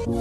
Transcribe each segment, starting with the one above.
Hi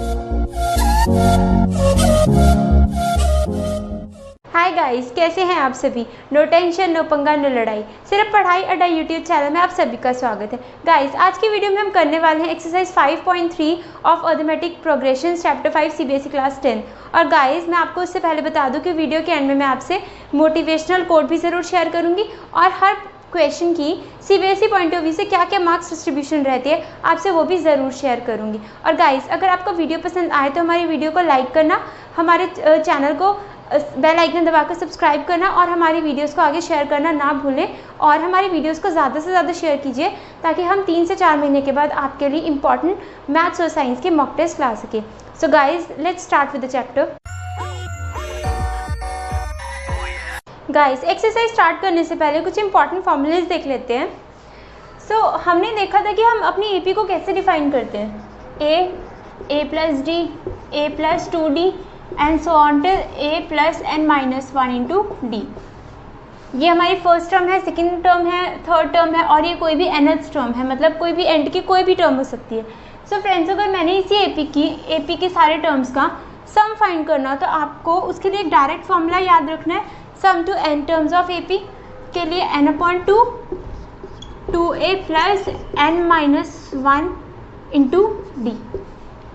guys, कैसे हैं आप सभी। नो टेंशन, नो पंगा, नो लड़ाई, सिर्फ पढ़ाई अड्डा यूट्यूब चैनल में आप सभी का स्वागत है। गाइस, आज की वीडियो में हम करने वाले हैं exercise 5.3 of arithmetic progression chapter 5 CBSE class 10। और गाइस, मैं आपको उससे पहले बता दूं कि वीडियो के एंड में मैं आपसे मोटिवेशनल कोड भी ज़रूर शेयर करूँगी और हर क्वेश्चन की सीबीएसई पॉइंट ऑफ व्यू से क्या क्या मार्क्स डिस्ट्रीब्यूशन रहती है आपसे वो भी ज़रूर शेयर करूँगी। और गाइस, अगर आपको वीडियो पसंद आए तो हमारी वीडियो को लाइक करना, हमारे चैनल को बेल आइकन दबाकर सब्सक्राइब करना और हमारी वीडियोस को आगे शेयर करना ना भूलें। और हमारी वीडियोस को ज़्यादा से ज़्यादा शेयर कीजिए ताकि हम 3 से 4 महीने के बाद आपके लिए इंपॉर्टेंट मैथ्स और साइंस के मॉक टेस्ट ला सकें। So guys, let's start with the chapter. Guys, exercise start करने से पहले कुछ इंपॉर्टेंट फॉर्मूलेज देख लेते हैं। सो हमने देखा था कि हम अपनी एपी को कैसे डिफाइन करते हैं। a plus D, a plus 2d and so on till a plus n minus 1 into D. ये हमारी फर्स्ट टर्म है, सेकेंड टर्म है, थर्ड टर्म है और ये कोई भी nth टर्म है, मतलब कोई भी एंड की कोई भी टर्म हो सकती है। सो फ्रेंड्स, अगर मैंने इसी एपी के सारे टर्म्स का सम फाइंड करना तो आपको उसके लिए एक डायरेक्ट फॉर्मूला याद रखना है। Sum to n terms of AP के लिए n/2 2a plus n minus 1 into D.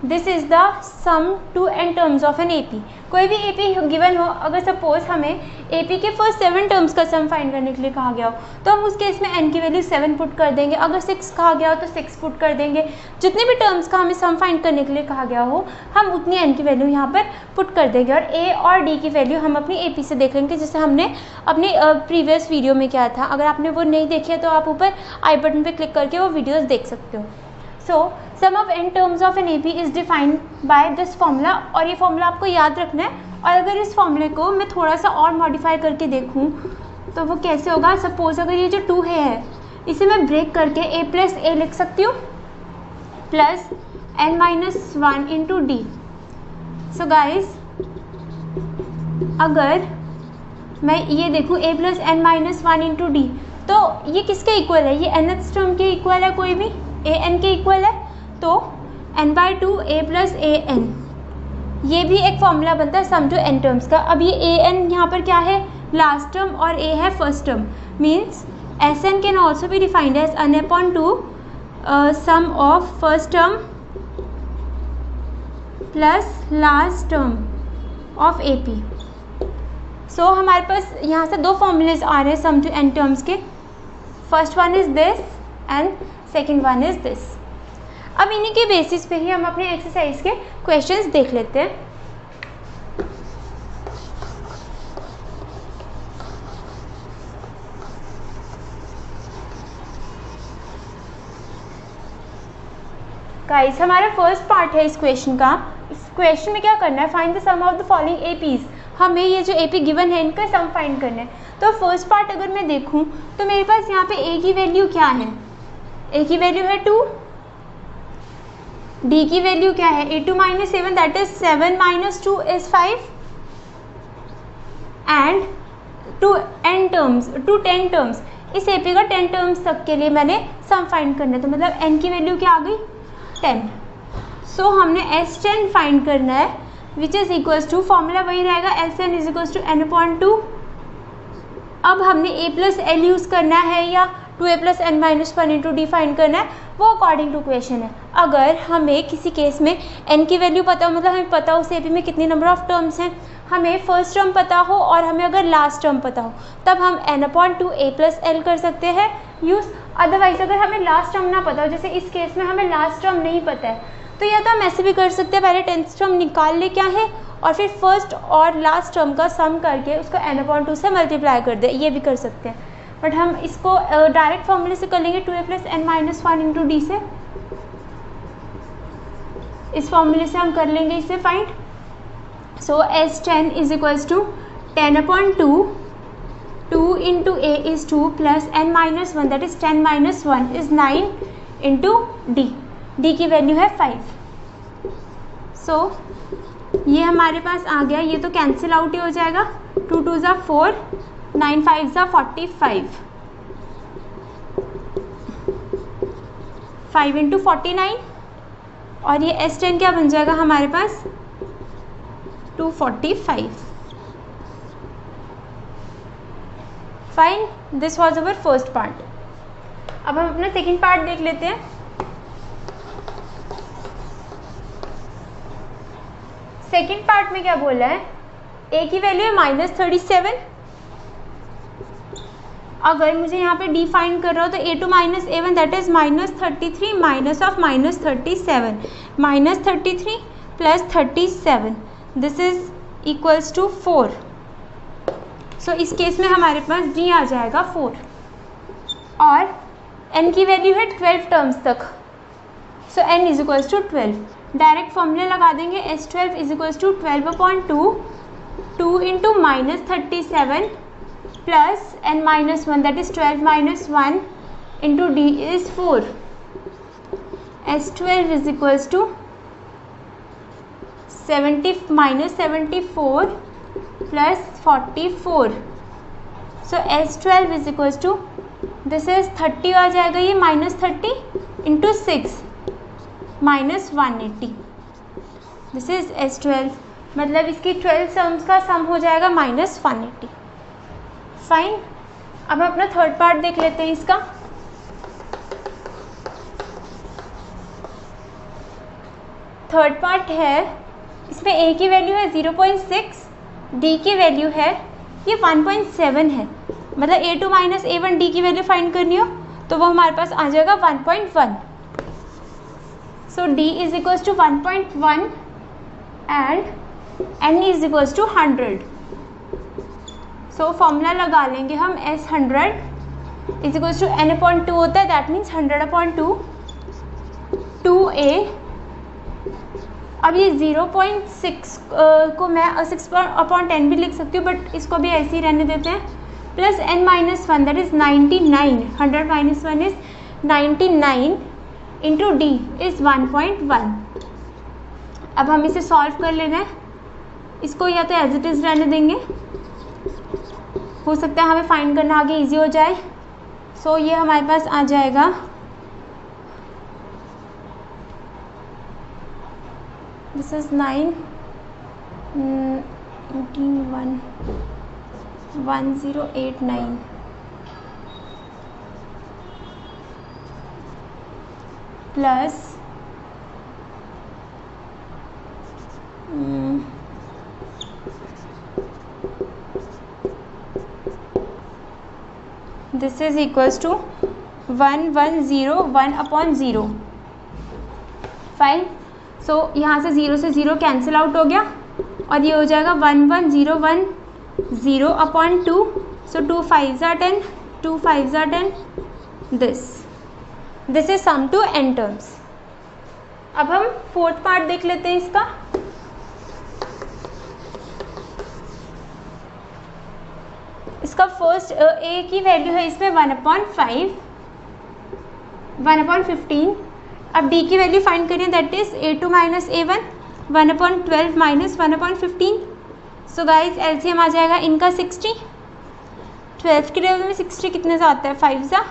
This is the sum to n terms of an AP. कोई भी एपी गिवन हो, अगर सपोज हमें एपी के फर्स्ट 7 टर्म्स का सम फाइंड करने के लिए कहा गया हो तो हम उस केस में n की वैल्यू 7 पुट कर देंगे। अगर 6 कहा गया हो तो 6 पुट कर देंगे। जितने भी टर्म्स का हमें सम फाइंड करने के लिए कहा गया हो हम उतनी n की वैल्यू यहाँ पर पुट कर देंगे। और a और d की वैल्यू हम अपनी एपी से देख लेंगे, जैसे हमने अपनी प्रीवियस वीडियो में किया था। अगर आपने वो नहीं देखी है तो आप ऊपर आई बटन पर क्लिक करके वो वीडियोज़ देख सकते हो। So sum of n terms of an AP is defined by this formula और ये फॉर्मूला आपको याद रखना है। और अगर इस फॉर्मूले को मैं थोड़ा सा और मॉडिफाई करके देखूं तो वो कैसे होगा। सपोज अगर ये जो 2 है इसे मैं ब्रेक करके a प्लस a लिख सकती हूँ plus n minus 1 into D. So guys, अगर मैं ये देखूँ a plus n minus 1 into d तो ये किसके इक्वल है। ये nth टर्म के इक्वल है, कोई भी an के इक्वल है तो n/2 a plus a n। ये भी एक फॉर्मूला बनता है सम टू n टर्म्स का। अब ये a n यहाँ पर क्या है, लास्ट टर्म, और a है first term. Means Sn can also be defined as n/2 sum of first term plus last term of AP। So हमारे पास यहाँ से 2 फॉर्मूलेज आ रहे हैं सम टू n टर्म्स के। First one is this and second one is this. अब इन्हीं के बेसिस पे ही हम अपने एक्सरसाइज के क्वेश्चंस देख लेते हैं। गाइस, हमारा फर्स्ट पार्ट है इस क्वेश्चन का। इस क्वेश्चन में क्या करना है, find the sum of the following APs. हमें ये जो एपी गिवन है इनका सम फाइंड करना है। तो फर्स्ट पार्ट अगर मैं देखूं तो मेरे पास यहाँ पे a की वैल्यू क्या है, a की वैल्यू है 2, d की वैल्यू क्या है, a2 minus 7 that is 7 minus 2 is 5 and to 10 terms. इस एपी का 10 टर्म्स तक के लिए मैंने सम फाइंड करना है, तो मतलब n की वैल्यू क्या आ गई 10। सो हमने S10 फाइंड करना है which is equals to, formula वही रहेगा Sn is equals to n/2। अब हमने a प्लस l यूज़ करना है या 2a plus n minus 1 into D find करना है, वो अकॉर्डिंग टू क्वेश्चन है। अगर हमें किसी केस में n की वैल्यू पता हो, मतलब हमें पता हो उस एपी में कितनी नंबर ऑफ टर्म्स हैं, हमें फर्स्ट टर्म पता हो और हमें अगर लास्ट टर्म पता हो, तब हम n/2 a प्लस l कर सकते हैं यूज़। अदरवाइज अगर हमें लास्ट टर्म ना पता हो, जैसे इस केस में हमें लास्ट टर्म नहीं पता है, तो या तो हम ऐसे भी कर सकते हैं, पहले 10th टर्म निकाल ले क्या है और फिर फर्स्ट और लास्ट टर्म का सम करके उसको n/2 से मल्टीप्लाई कर दे, ये भी कर सकते हैं। बट हम इसको डायरेक्ट फॉर्मूले से कर लेंगे 2a plus n minus 1 into D से। इस फॉर्मूले से हम कर लेंगे इसे find. So S10 is equals to 10/2 2 into a is 2 plus n minus 1 that is 10 minus 1 is 9 into D की वैल्यू है 5। सो ये हमारे पास आ गया, ये तो कैंसिल आउट ही हो जाएगा, 2 2 ज़ा 4 9 5 ज़ा 45 5 इंटू 49 और ये S10 क्या बन जाएगा हमारे पास 245। Fine, this was our first part. अब हम अपना सेकेंड पार्ट देख लेते हैं। सेकेंड पार्ट में क्या बोला है, ए की वैल्यू है -37। अगर मुझे यहाँ पे डी फाइंड कर रहा हो तो a2 - a1 that is -33 minus of -37, -33 plus 37 this is equals to 4। So इस केस में हमारे पास d आ जाएगा 4 और n की वैल्यू है 12 टर्म्स तक। So n is equals to 12। Direct formula लगा देंगे, S12 is equals to 12/2 2 into -37 plus n-1 that is 12 - 1 into d is 4। S12 is equals to 74 plus 44। So S12 is equals to this is 30 आ जाएगा, ये -30 into 6 -180 this is S12। मतलब इसकी 12 terms का सम हो जाएगा -180। फाइन, अब अपना थर्ड पार्ट देख लेते हैं इसका। थर्ड पार्ट है, इसमें a की वैल्यू है 0.6, d की वैल्यू है ये 1.7 है। मतलब a2 - a1 d की वैल्यू फाइंड करनी हो तो वो हमारे पास आ जाएगा 1.1। So d is equals to 1.1 and n is equals to 100। So formula लगा लेंगे हम, S100 is equals to n/2 होता है, दैट मीन्स 100/2 2a। अब ये 0.6 को मैं 6/10 भी लिख सकती हूँ, बट इसको भी ऐसे ही रहने देते हैं, plus n-1 that is 99, 100 - 1 is 99 into d is 1.1। अब हम इसे सॉल्व कर लेना है। इसको या तो एज इट इज रहने देंगे, हो सकता है हमें फाइंड करना आगे इजी हो जाए। सो ये हमारे पास आ जाएगा this is 9 1089 plus this is equals to 1101/0। Fine, so यहाँ से 0 से 0 कैंसिल आउट हो गया और ये हो जाएगा 1101/0/2। So 2 5s are 10, 2 5s are 10 this is sum to n terms. अब हम फोर्थ पार्ट देख लेते हैं इसका। इसका फर्स्ट a की वैल्यू है इसमें 1/5, 1/15। अब d की वैल्यू फाइंड करिए, that is a2 - a1 1/12 minus 1/15। So guys LCM आ जाएगा इनका 60। 12 के टेबल में 60 कितने से आता है 5 ज़ा,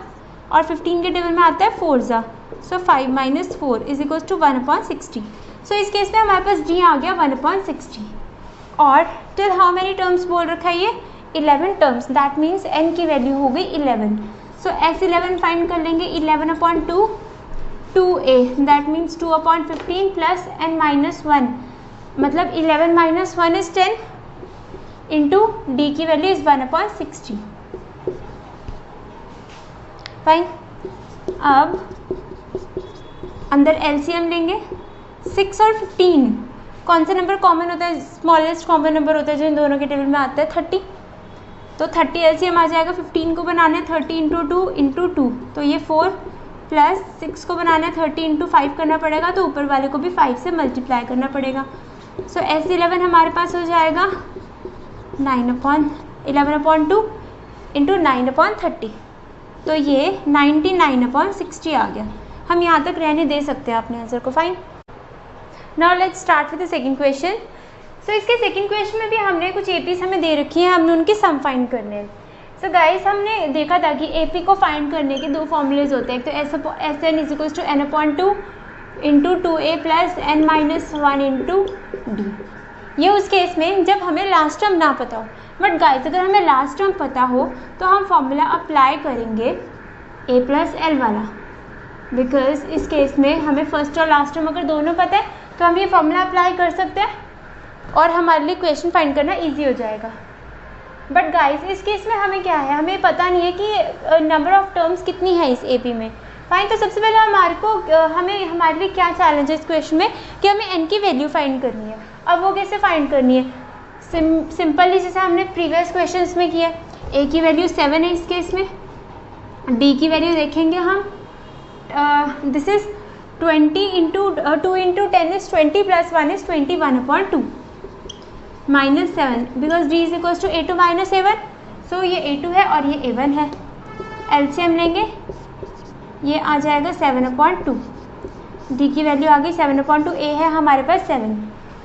और 15 के टेबल में आता है 4 ज़ा। सो 5 - 4 इज इक्वल्स टू 1/60। सो इस केस में हमारे पास d आ गया 1/60 और टिल हाउ मेनी टर्म्स बोल रखा है ये 11 टर्म्स, दैट मीन्स n की वैल्यू हो गई 11। सो S11 फाइंड कर लेंगे 11/2 2a that means 2/15 plus n-1 मतलब 11 - 1 इज 10 इंटू d की वैल्यू इज 1/60। फाइन, अब अंदर एलसीएम लेंगे। 6 और 15 कौन सा नंबर कॉमन होता है, स्मॉलेस्ट कॉमन नंबर होता है जो इन दोनों के टेबल में आता है 30। तो 30 एलसीएम आ जाएगा। 15 को बनाना है 30 इंटू 2 इंटू 2 तो ये 4 प्लस 6 को बनाना है 30 इंटू 5 करना पड़ेगा, तो ऊपर वाले को भी 5 से मल्टीप्लाई करना पड़ेगा। सो S11 हमारे पास हो जाएगा 11/2 इंटू 9/30 तो ये 99/60 आ गया। हम यहाँ तक रहने दे सकते हैं अपने आंसर को। Fine, now let's start with the second question. So इसके सेकंड क्वेश्चन में भी हमने कुछ एपीज हमें दे रखी हैं, हमने उनके सम फाइंड करने हैं। सो गाइस हमने देखा था कि एपी को फाइंड करने के दो फॉर्मूलेज होते हैं, एक तो SN = n/2 into 2a plus n minus 1 into D. ये उस केस में जब हमें लास्ट टर्म ना पता हो। बट गाइस अगर हमें लास्ट टर्म पता हो तो हम फॉर्मूला अप्लाई करेंगे a प्लस एल वाला, बिकॉज इस केस में हमें फर्स्ट और लास्ट टर्म अगर दोनों पता है तो हम ये फॉर्मूला अप्लाई कर सकते हैं और हमारे लिए क्वेश्चन फाइंड करना ईजी हो जाएगा। बट गाइस इस केस में हमें क्या है, हमें पता नहीं है कि नंबर ऑफ टर्म्स कितनी है इस AP में। फाइन, तो सबसे पहले हमारे लिए क्या चैलेंज है इस क्वेश्चन में कि हमें n की वैल्यू फाइंड करनी है। अब वो कैसे फाइंड करनी है? सिंपली जैसे हमने प्रीवियस क्वेश्चंस में किया। a की वैल्यू 7 है इस केस में, d की वैल्यू देखेंगे हम, this is 20 into 2 into 10 is 20 plus 1 is 21/2 minus 7 because d is equal to a2 minus a1। So ये a2 है और ये a1 है। एलसीएम लेंगे, ये आ जाएगा 7/2। d की वैल्यू आ गई 7/2, a है हमारे पास 7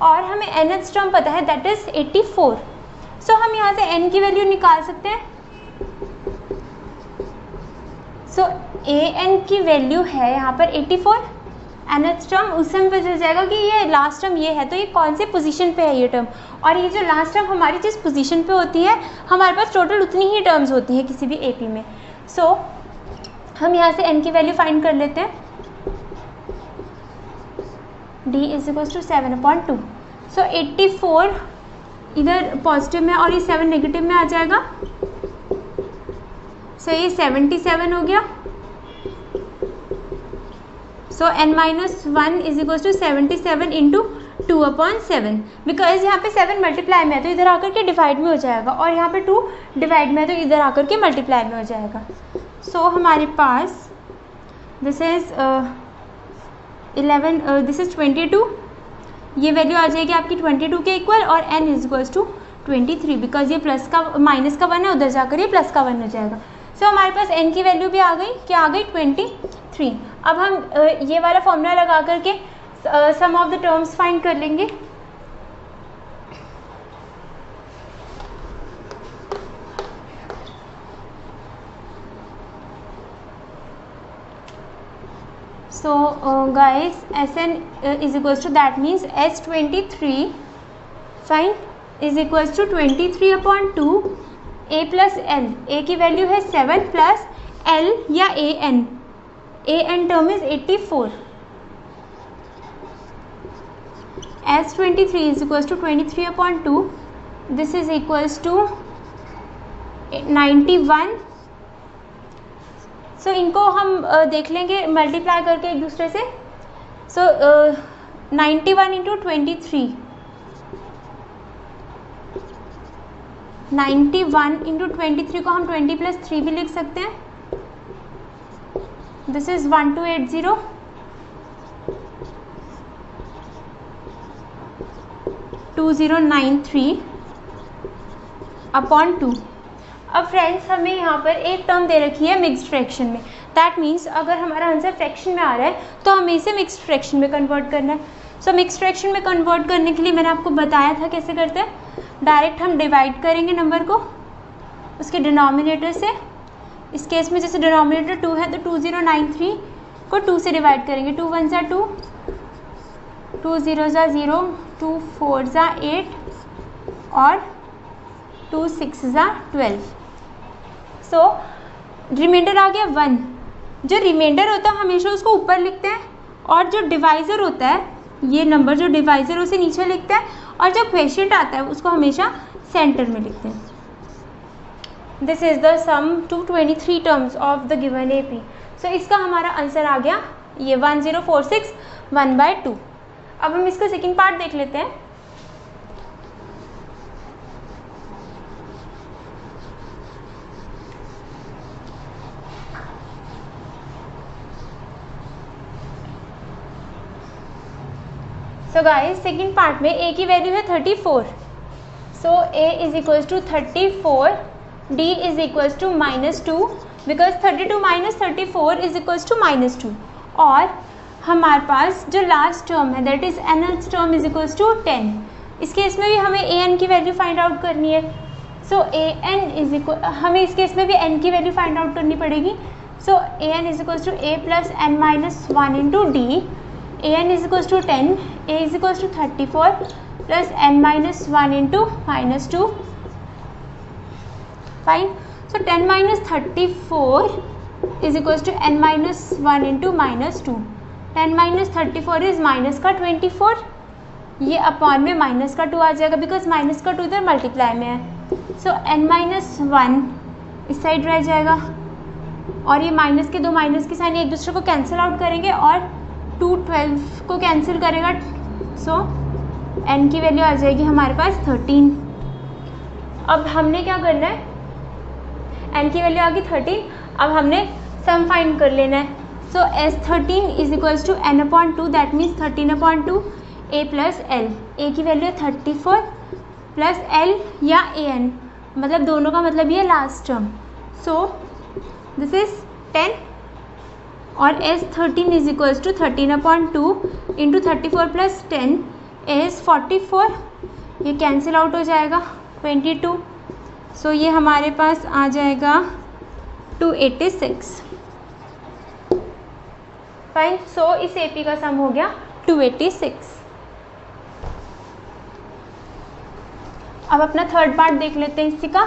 और हमें nth टर्म पता है दैट इज 84। सो हम यहाँ से n की वैल्यू निकाल सकते हैं। सो an की वैल्यू है यहाँ पर 84। nth टर्म उससे हमें पता चल जाएगा कि ये लास्ट टर्म ये है, तो ये कौन से पोजीशन पे है ये टर्म, और ये जो लास्ट टर्म हमारी जिस पोजीशन पे होती है हमारे पास टोटल उतनी ही टर्म्स होती हैं किसी भी AP में। सो हम यहाँ से n की वैल्यू फाइंड कर लेते हैं। d is equal to 7/2। So 84 इधर पॉजिटिव में और ये 7 नेगेटिव में आ जाएगा। सो ये 77 हो गया। So n minus 1 is equal to 77 into 2/7। Because यहाँ पे 7 मल्टीप्लाई में है तो इधर आकर के डिवाइड में हो जाएगा, और यहाँ पे 2 डिवाइड में है तो इधर आकर के मल्टीप्लाई में हो जाएगा। सो हमारे पास दिस इज 22, ये वैल्यू आ जाएगी आपकी 22 के इक्वल, और n is equals to 23 because ये प्लस का माइनस का 1 है, उधर जाकर ये प्लस का 1 हो जाएगा। सो हमारे पास n की वैल्यू भी आ गई, क्या आ गई 23। अब हम ये वाला फॉर्मूला लगा करके सम ऑफ द टर्म्स फाइंड कर लेंगे। So guys, Sn is equals to, that means S23 fine is equals to 23/2 a plus l। a की वैल्यू है 7 प्लस l या an term is 84। S23 is equals to 23/2, this is equals to 91। सो इनको हम देख लेंगे multiply करके एक दूसरे से। सो 91 इंटू 23, 91 इंटू 23 को हम 20 प्लस 3 भी लिख सकते हैं। This is 1280 2093/2। अब फ्रेंड्स हमें यहाँ पर एक टर्म दे रखी है मिक्स्ड फ्रैक्शन में। दैट मीन्स अगर हमारा आंसर फ्रैक्शन में आ रहा है तो हमें इसे मिक्स्ड फ्रैक्शन में कन्वर्ट करना है। सो मिक्स्ड फ्रैक्शन में कन्वर्ट करने के लिए मैंने आपको बताया था कैसे करते हैं। डायरेक्ट हम डिवाइड करेंगे नंबर को उसके डिनोमिनेटर से। इस केस में जैसे डिनोमिनेटर 2 है तो 2093 को 2 से डिवाइड करेंगे। 2 1 ज़ा 2, 2 0 ज़ा 0, 2 4 ज़ा 8 और 2 6 ज़ा 12। सो रिमाइंडर आ गया 1। जो रिमाइंडर होता है हमेशा उसको ऊपर लिखते हैं, और जो डिवाइज़र होता है ये नंबर जो डिवाइज़र उसे नीचे लिखते हैं, और जो क्वेश्चन आता है उसको हमेशा सेंटर में लिखते हैं। This is the sum to 23 terms of the given AP। So इसका हमारा आंसर आ गया ये 1046 1/2। अब हम इसका सेकेंड पार्ट देख लेते हैं। सो गाइस सेकेंड पार्ट में a की वैल्यू है 34। So a is equals to 34, d is equals to -2 because 32 minus 34 is equals to -2। और हमारे पास जो लास्ट टर्म है that is nth term is equals to 10। इस केस में भी हमें an की वैल्यू फाइंड आउट करनी है। सो an इज इक्वल, हमें इस केस में भी n की वैल्यू फाइंड आउट करनी पड़ेगी। So an is equals to a plus n minus 1 into D. A N is equals to 10, A is equals to 34 plus n minus 1 into minus 2. Fine. So 10 minus 34 is equals to n minus 1 into minus 2. 10 minus 34 is minus का 24, ये upon में minus का 2 आ जाएगा because minus का 2 इधर multiply में है. सो n minus 1 इस साइड रह जाएगा और ये माइनस के दो माइनस के साइन एक दूसरे को कैंसिल आउट करेंगे और 2 12 को कैंसिल करेगा. सो n की वैल्यू आ जाएगी हमारे पास 13. अब हमने क्या करना है, n की वैल्यू आ गई 13. अब हमने सम फाइंड कर लेना है. So S13 is equals to n upon 2, that means 13 upon 2 a plus L. A की वैल्यू है 34 प्लस एल या ए एन, मतलब दोनों का मतलब ये last term. So this is 10 और S13 is equals to 13 upon 2 into 34 plus 10 is 44. ये कैंसिल आउट हो जाएगा 22. सो ये हमारे पास आ जाएगा 286. फाइन. सो इस AP का सम हो गया 286. अब अपना थर्ड पार्ट देख लेते हैं इसी का.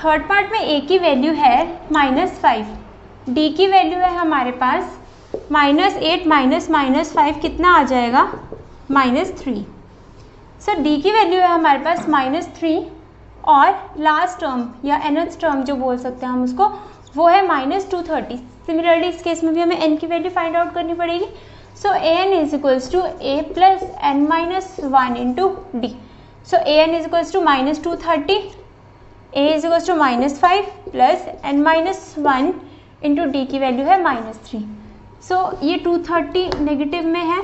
थर्ड पार्ट में A की वैल्यू है -5, D की वैल्यू है हमारे पास -8 माइनस 5 कितना आ जाएगा -3. सो D की वैल्यू है हमारे पास -3 और लास्ट टर्म या nth टर्म जो बोल सकते हैं हम उसको, वो है -230. सिमिलरली इस केस में भी हमें n की वैल्यू फाइंड आउट करनी पड़ेगी. So an is equals to a plus n minus 1 into D. So an is equals to -230, a is equals to -5 plus n minus 1 into D की value है -3. सो ये 230 negative में है,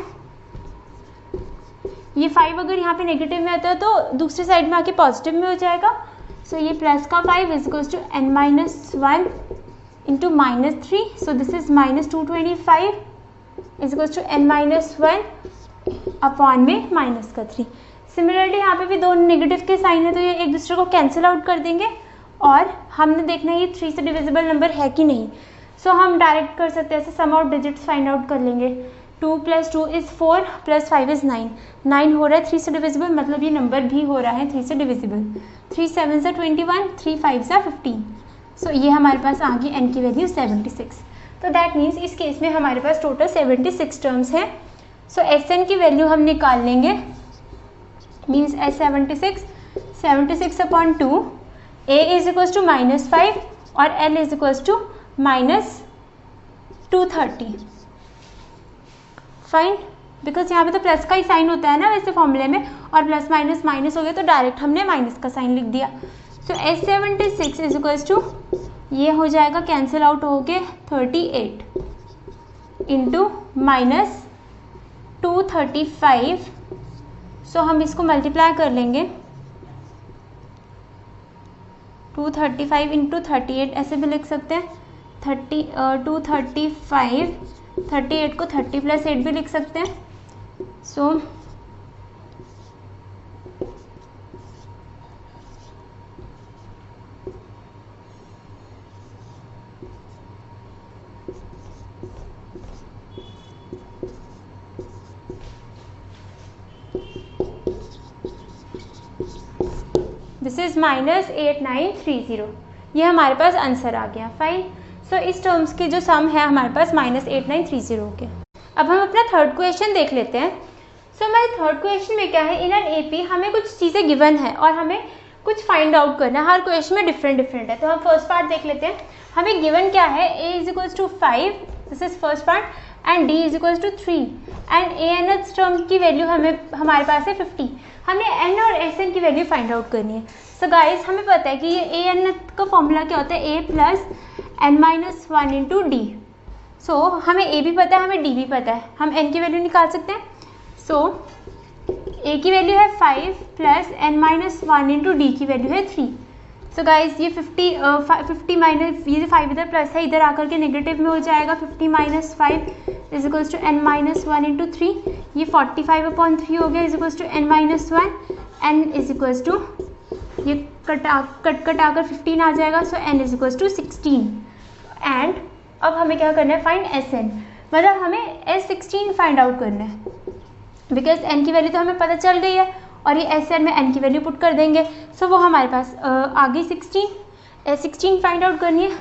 ये 5 अगर यहाँ पे नेगेटिव में आता है तो दूसरी साइड में आके पॉजिटिव में हो जाएगा. सो ये प्लस का 5 is equals to n minus 1 into -3. So this is -225 is equals to n minus 1 upon में माइनस का 3. सिमिलरली यहाँ पे भी दो नेगेटिव के साइन है तो ये एक दूसरे को कैंसिल आउट कर देंगे और हमने देखना है ये 3 से डिविजिबल नंबर है कि नहीं. सो हम डायरेक्ट कर सकते हैं, ऐसे सम ऑफ डिजिट्स फाइंड आउट कर लेंगे. 2 + 2 इज़ 4 + 5 इज़ 9. 9 हो रहा है 3 से डिविजिबल, मतलब ये नंबर भी हो रहा है 3 से डिविजिबल. 3 7 सा 21, 3 5 सा 15. सो ये हमारे पास आ गई n की वैल्यू 76. तो दैट मीन्स इस केस में हमारे पास टोटल 76 टर्म्स हैं. सो Sn की वैल्यू हम निकाल लेंगे, means S76 upon 2, a is equals to -5 और l is equals to -230. Fine, because यहाँ पे तो प्लस का ही साइन होता है ना वैसे फॉर्मूले में, और प्लस माइनस माइनस हो गया तो डायरेक्ट हमने माइनस का साइन लिख दिया. सो S76 इज इक्वल्स टू, ये हो जाएगा कैंसिल आउट हो के 38 इंटू -235. सो हम इसको मल्टीप्लाई कर लेंगे. 235 इंटू 38 ऐसे भी लिख सकते हैं. 235, 38 को 30 + 8 भी लिख सकते हैं. सो दिस इज -8930. ये हमारे पास आंसर आ गया. फाइन. सो इस टर्म्स की जो सम है हमारे पास -8930 हो गया. अब हम अपना थर्ड क्वेश्चन देख लेते हैं. सो हमारे थर्ड क्वेश्चन में क्या है, इन एन AP हमें कुछ चीज़ें गिवन है और हमें कुछ फाइंड आउट करना है. हर क्वेश्चन में डिफरेंट है. तो हम फर्स्ट पार्ट देख लेते हैं. हमें गिवन क्या है, a is equals to 5, this is first part, and d is equals to 3 and a term की वैल्यू हमारे पास है 50. हमने n और Sn की वैल्यू फाइंड आउट करनी है. सो गाइस हमें पता है कि ये an का फॉर्मूला क्या होता है, a plus n minus 1 into D. So हमें a भी पता है, हमें d भी पता है, हम n की वैल्यू निकाल सकते हैं. सो a की वैल्यू है 5 plus n minus 1 into D की वैल्यू है 3. सो गाइस ये 50 माइनस, ये 5 इधर प्लस है, इधर आकर के नेगेटिव में हो जाएगा. 50 minus 5 is equals to n minus 1 into 3. ये 45/3 हो गया is equals to n minus 1. n is equals to, ये कट आकर 15 आ जाएगा. So n is equals to 16 and अब हमें क्या करना है, फाइंड Sn, मतलब हमें S16 फाइंड आउट करना है, बिकॉज n की वैल्यू तो हमें पता चल गई है और ये Sn में n की वैल्यू पुट कर देंगे, सो वो हमारे पास आ गई 16, S16 फाइंड आउट करनी है,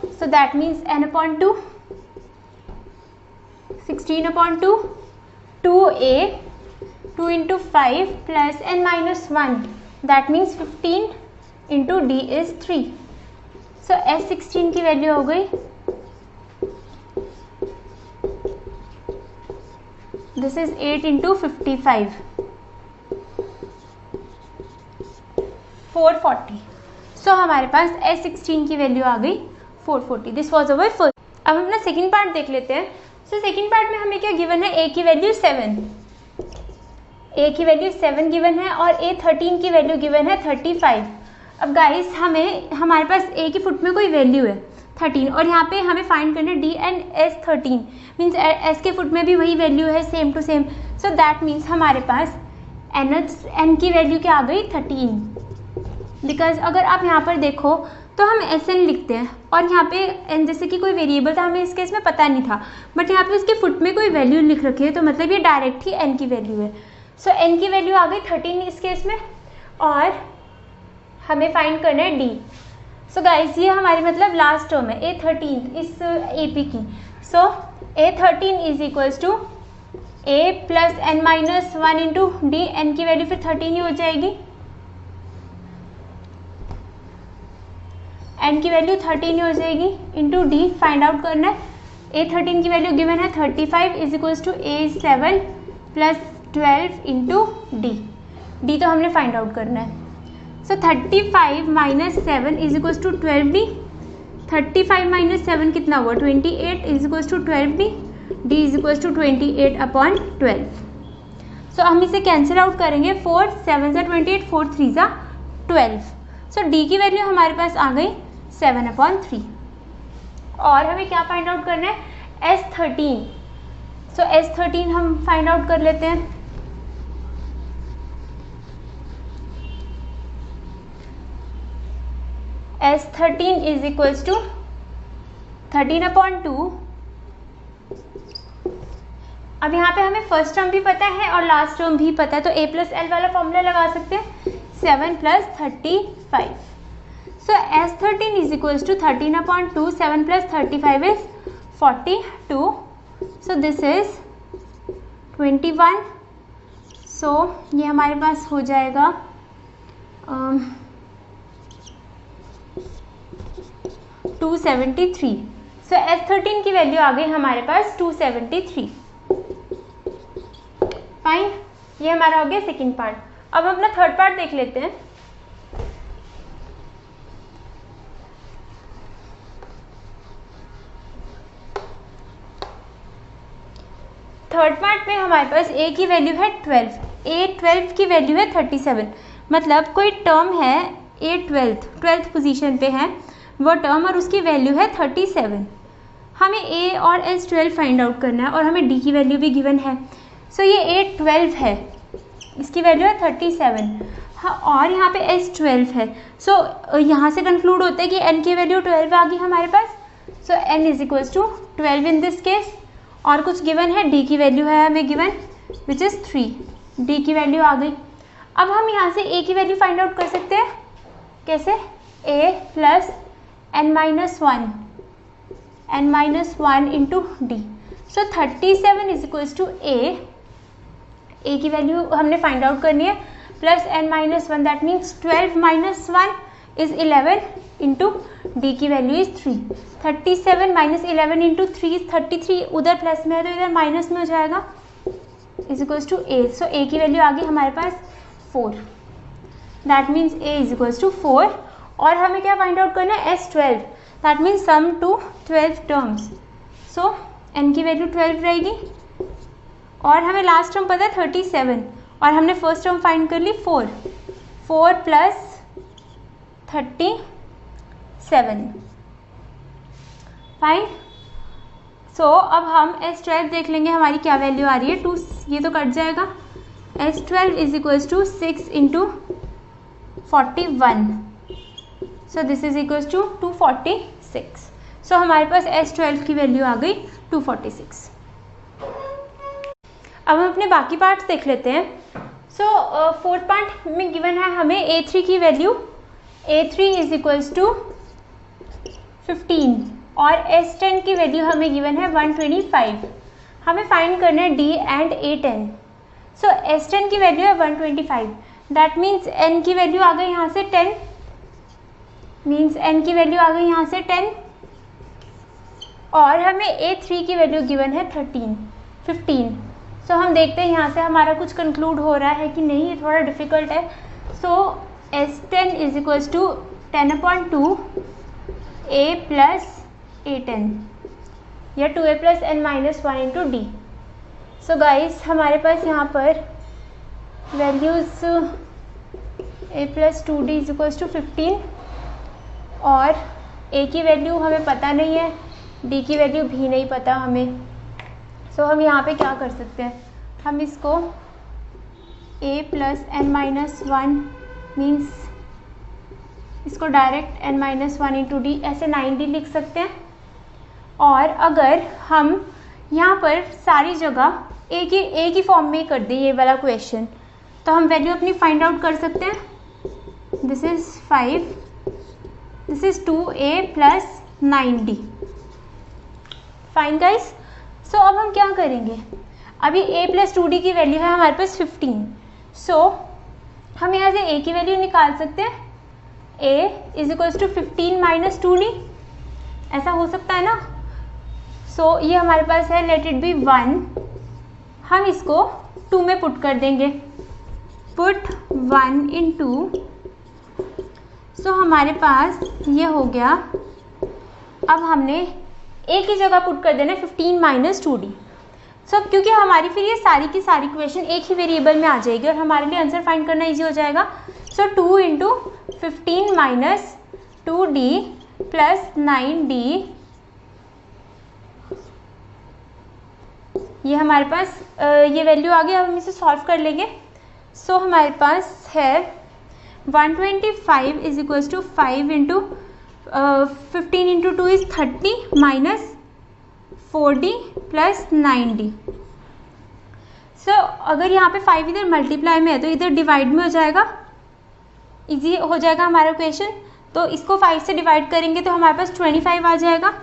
सो that means n/2, 16/2, 2a 2 into 5 plus n minus 1, that means 15 into d is 3, so S16 की वैल्यू हो गई, this is 8 into 55, 440, so हमारे पास S16 की वैल्यू आ गई 440, दिस वॉज अवर फर्स्ट। अब हम अपना सेकेंड पार्ट देख लेते हैं। सो सेकेंड पार्ट में हमें क्या गिवन है, a की वैल्यू 7, a की वैल्यू 7 गिवन है और A13 की वैल्यू गिवन है 35। अब गाइस हमें हमारे पास a की फुट में कोई वैल्यू है 13 और यहाँ पे हमें फाइंड करना है d and S13, means s के फुट में भी वही वैल्यू है, same to same, so that means हमारे पास n की वैल्यू क्या आ गई 13, बिकॉज अगर आप यहाँ पर देखो तो हम Sn लिखते हैं और यहाँ पे n जैसे कि कोई वेरिएबल था, हमें इस केस में पता नहीं था, बट यहाँ पे उसके फुट में कोई वैल्यू लिख रखी है, तो मतलब ये डायरेक्ट ही n की वैल्यू है, सो n की वैल्यू आ गई 13 इस केस में और हमें फाइंड करना है d। सो गाइस ये हमारी मतलब लास्ट टर्म है A13 इस AP की, so A13 is equals to a plus n minus 1 into d, n की वैल्यू फिर 13 ही हो जाएगी, n की वैल्यू 13 ही हो जाएगी इंटू डी, फाइंड आउट करना है, A13 की वैल्यू गिवन है 35 is equals to A7 plus 12 into d तो हमने फाइंड आउट करना है, so 35 minus 7 is equals to 12d, 35 minus 7 कितना हुआ 28 is equals to 12d, d is equals to 28/12, so हम इसे कैंसिल आउट करेंगे, 4 7 सा 28, 4 3 सा 12, सो d की वैल्यू हमारे पास आ गई 7/3 और हमें क्या फाइंड आउट करना है S13, सो S13 हम फाइंड आउट कर लेते हैं, S13 इज इक्वल्स टू 13/2, अब यहाँ पे हमें फर्स्ट टर्म भी पता है और लास्ट टर्म भी पता है, तो a प्लस एल वाला फॉर्मूला लगा सकते हैं, 7 plus 35, so S13 is equals to 13/2, 7 plus 35 is 42, so this is 21, so ये हमारे पास हो जाएगा 273, सो S13 की वैल्यू आ गई हमारे पास 273, फाइन, ये हमारा हो गया सेकेंड पार्ट। अब हम अपना थर्ड पार्ट देख लेते हैं। थर्ड पार्ट में हमारे पास a की वैल्यू है 12, A12 की वैल्यू है 37, मतलब कोई टर्म है A12 पोजीशन पे है वो टर्म और उसकी वैल्यू है 37, हमें a और S12 फाइंड आउट करना है और हमें d की वैल्यू भी गिवन है, सो ये A12 है, इसकी वैल्यू है 37, हाँ, और यहाँ पे S12 है, सो यहाँ से कंक्लूड होता है कि n की वैल्यू 12 आ गई हमारे पास, so n is equals to 12 in this case, और कुछ गिवन है, d की वैल्यू है हमें गिवन विच इज़ 3, d की वैल्यू आ गई। अब हम यहाँ से a की वैल्यू फाइंड आउट कर सकते हैं, कैसे, a plus n minus 1 into D, so 37 is equals to a की वैल्यू हमने फाइंड आउट करनी है, plus n minus 1, that means 12 minus 1 is 11 into D की value is 3, 37 minus 11 into 3 is 33, उधर प्लस में है तो इधर माइनस में हो जाएगा, is equals to a, so a की वैल्यू आ गई हमारे पास 4, that means a is equals to 4, और हमें क्या फाइंड आउट करना है S12, that means sum to 12 terms, so n की वैल्यू 12 रहेगी और हमें लास्ट टर्म पता है 37 और हमने फर्स्ट टर्म फाइंड कर ली 4 प्लस 37, फाइन, सो अब हम S12 देख लेंगे हमारी क्या वैल्यू आ रही है, 2, ये तो कट जाएगा, S12 is equals to 6 into 41, so this is equals to 246, so हमारे पास S12 की वैल्यू आ गई 246। अब हम अपने बाकी पार्ट्स देख लेते हैं। सो फोर्थ पार्ट में गिवन है हमें A3 की value, A3 is equals to 15 और S10 की वैल्यू हमें गिवन है 125। हमें फाइंड करना है D and A10। So S10 की वैल्यू है 125, दैट मीन्स N की वैल्यू आ गई यहाँ से 10, मीन्स N की वैल्यू आ गई यहाँ से 10 और हमें A3 की वैल्यू गिवन है 15। सो हम देखते हैं यहाँ से हमारा कुछ कंक्लूड हो रहा है कि नहीं, ये थोड़ा डिफिकल्ट है। So S10 is equals to 10/2 A plus A10 या 2A plus N minus 1 into D। So guys हमारे पास यहाँ पर values A plus 2D is equals to 15 और A की वैल्यू हमें पता नहीं है, D की वैल्यू भी नहीं पता हमें। सो हम यहाँ पे क्या कर सकते हैं, हम इसको A plus N minus 1 means इसको direct N minus 1 into D ऐसे 9D लिख सकते हैं। और अगर हम यहाँ पर सारी जगह A की फॉर्म में ही कर दें ये वाला क्वेश्चन, तो हम वैल्यू अपनी फाइंड आउट कर सकते हैं। This is 5, this is 2A plus 9D। Fine guys. So अब हम क्या करेंगे, अभी A प्लस 2D की वैल्यू है हमारे पास 15। सो हम यहाँ से A की वैल्यू निकाल सकते हैं, A is equals to 15 minus 2D, ऐसा हो सकता है ना। सो ये हमारे पास है लेट इट बी 1, हम इसको 2 में पुट कर देंगे, पुट 1 इंटू, सो हमारे पास ये हो गया। अब हमने A की जगह पुट कर देना 15 माइनस 2D। सो क्योंकि हमारी फिर ये सारी की सारी क्वेश्चन एक ही वेरिएबल में आ जाएगी और हमारे लिए आंसर फाइंड करना इजी हो जाएगा। सो 2 into 15 minus 2D plus 9D, ये हमारे पास ये वैल्यू आ गई। अब हम इसे सॉल्व कर लेंगे। सो हमारे पास है 125 is equals to 5 into 15 into 2 is 30 minus 4D plus 9D। So अगर यहाँ पे 5 इधर मल्टीप्लाई में है तो इधर डिवाइड में हो जाएगा, इजी हो जाएगा हमारा क्वेश्चन। तो इसको 5 से डिवाइड करेंगे तो हमारे पास 25 आ जाएगा।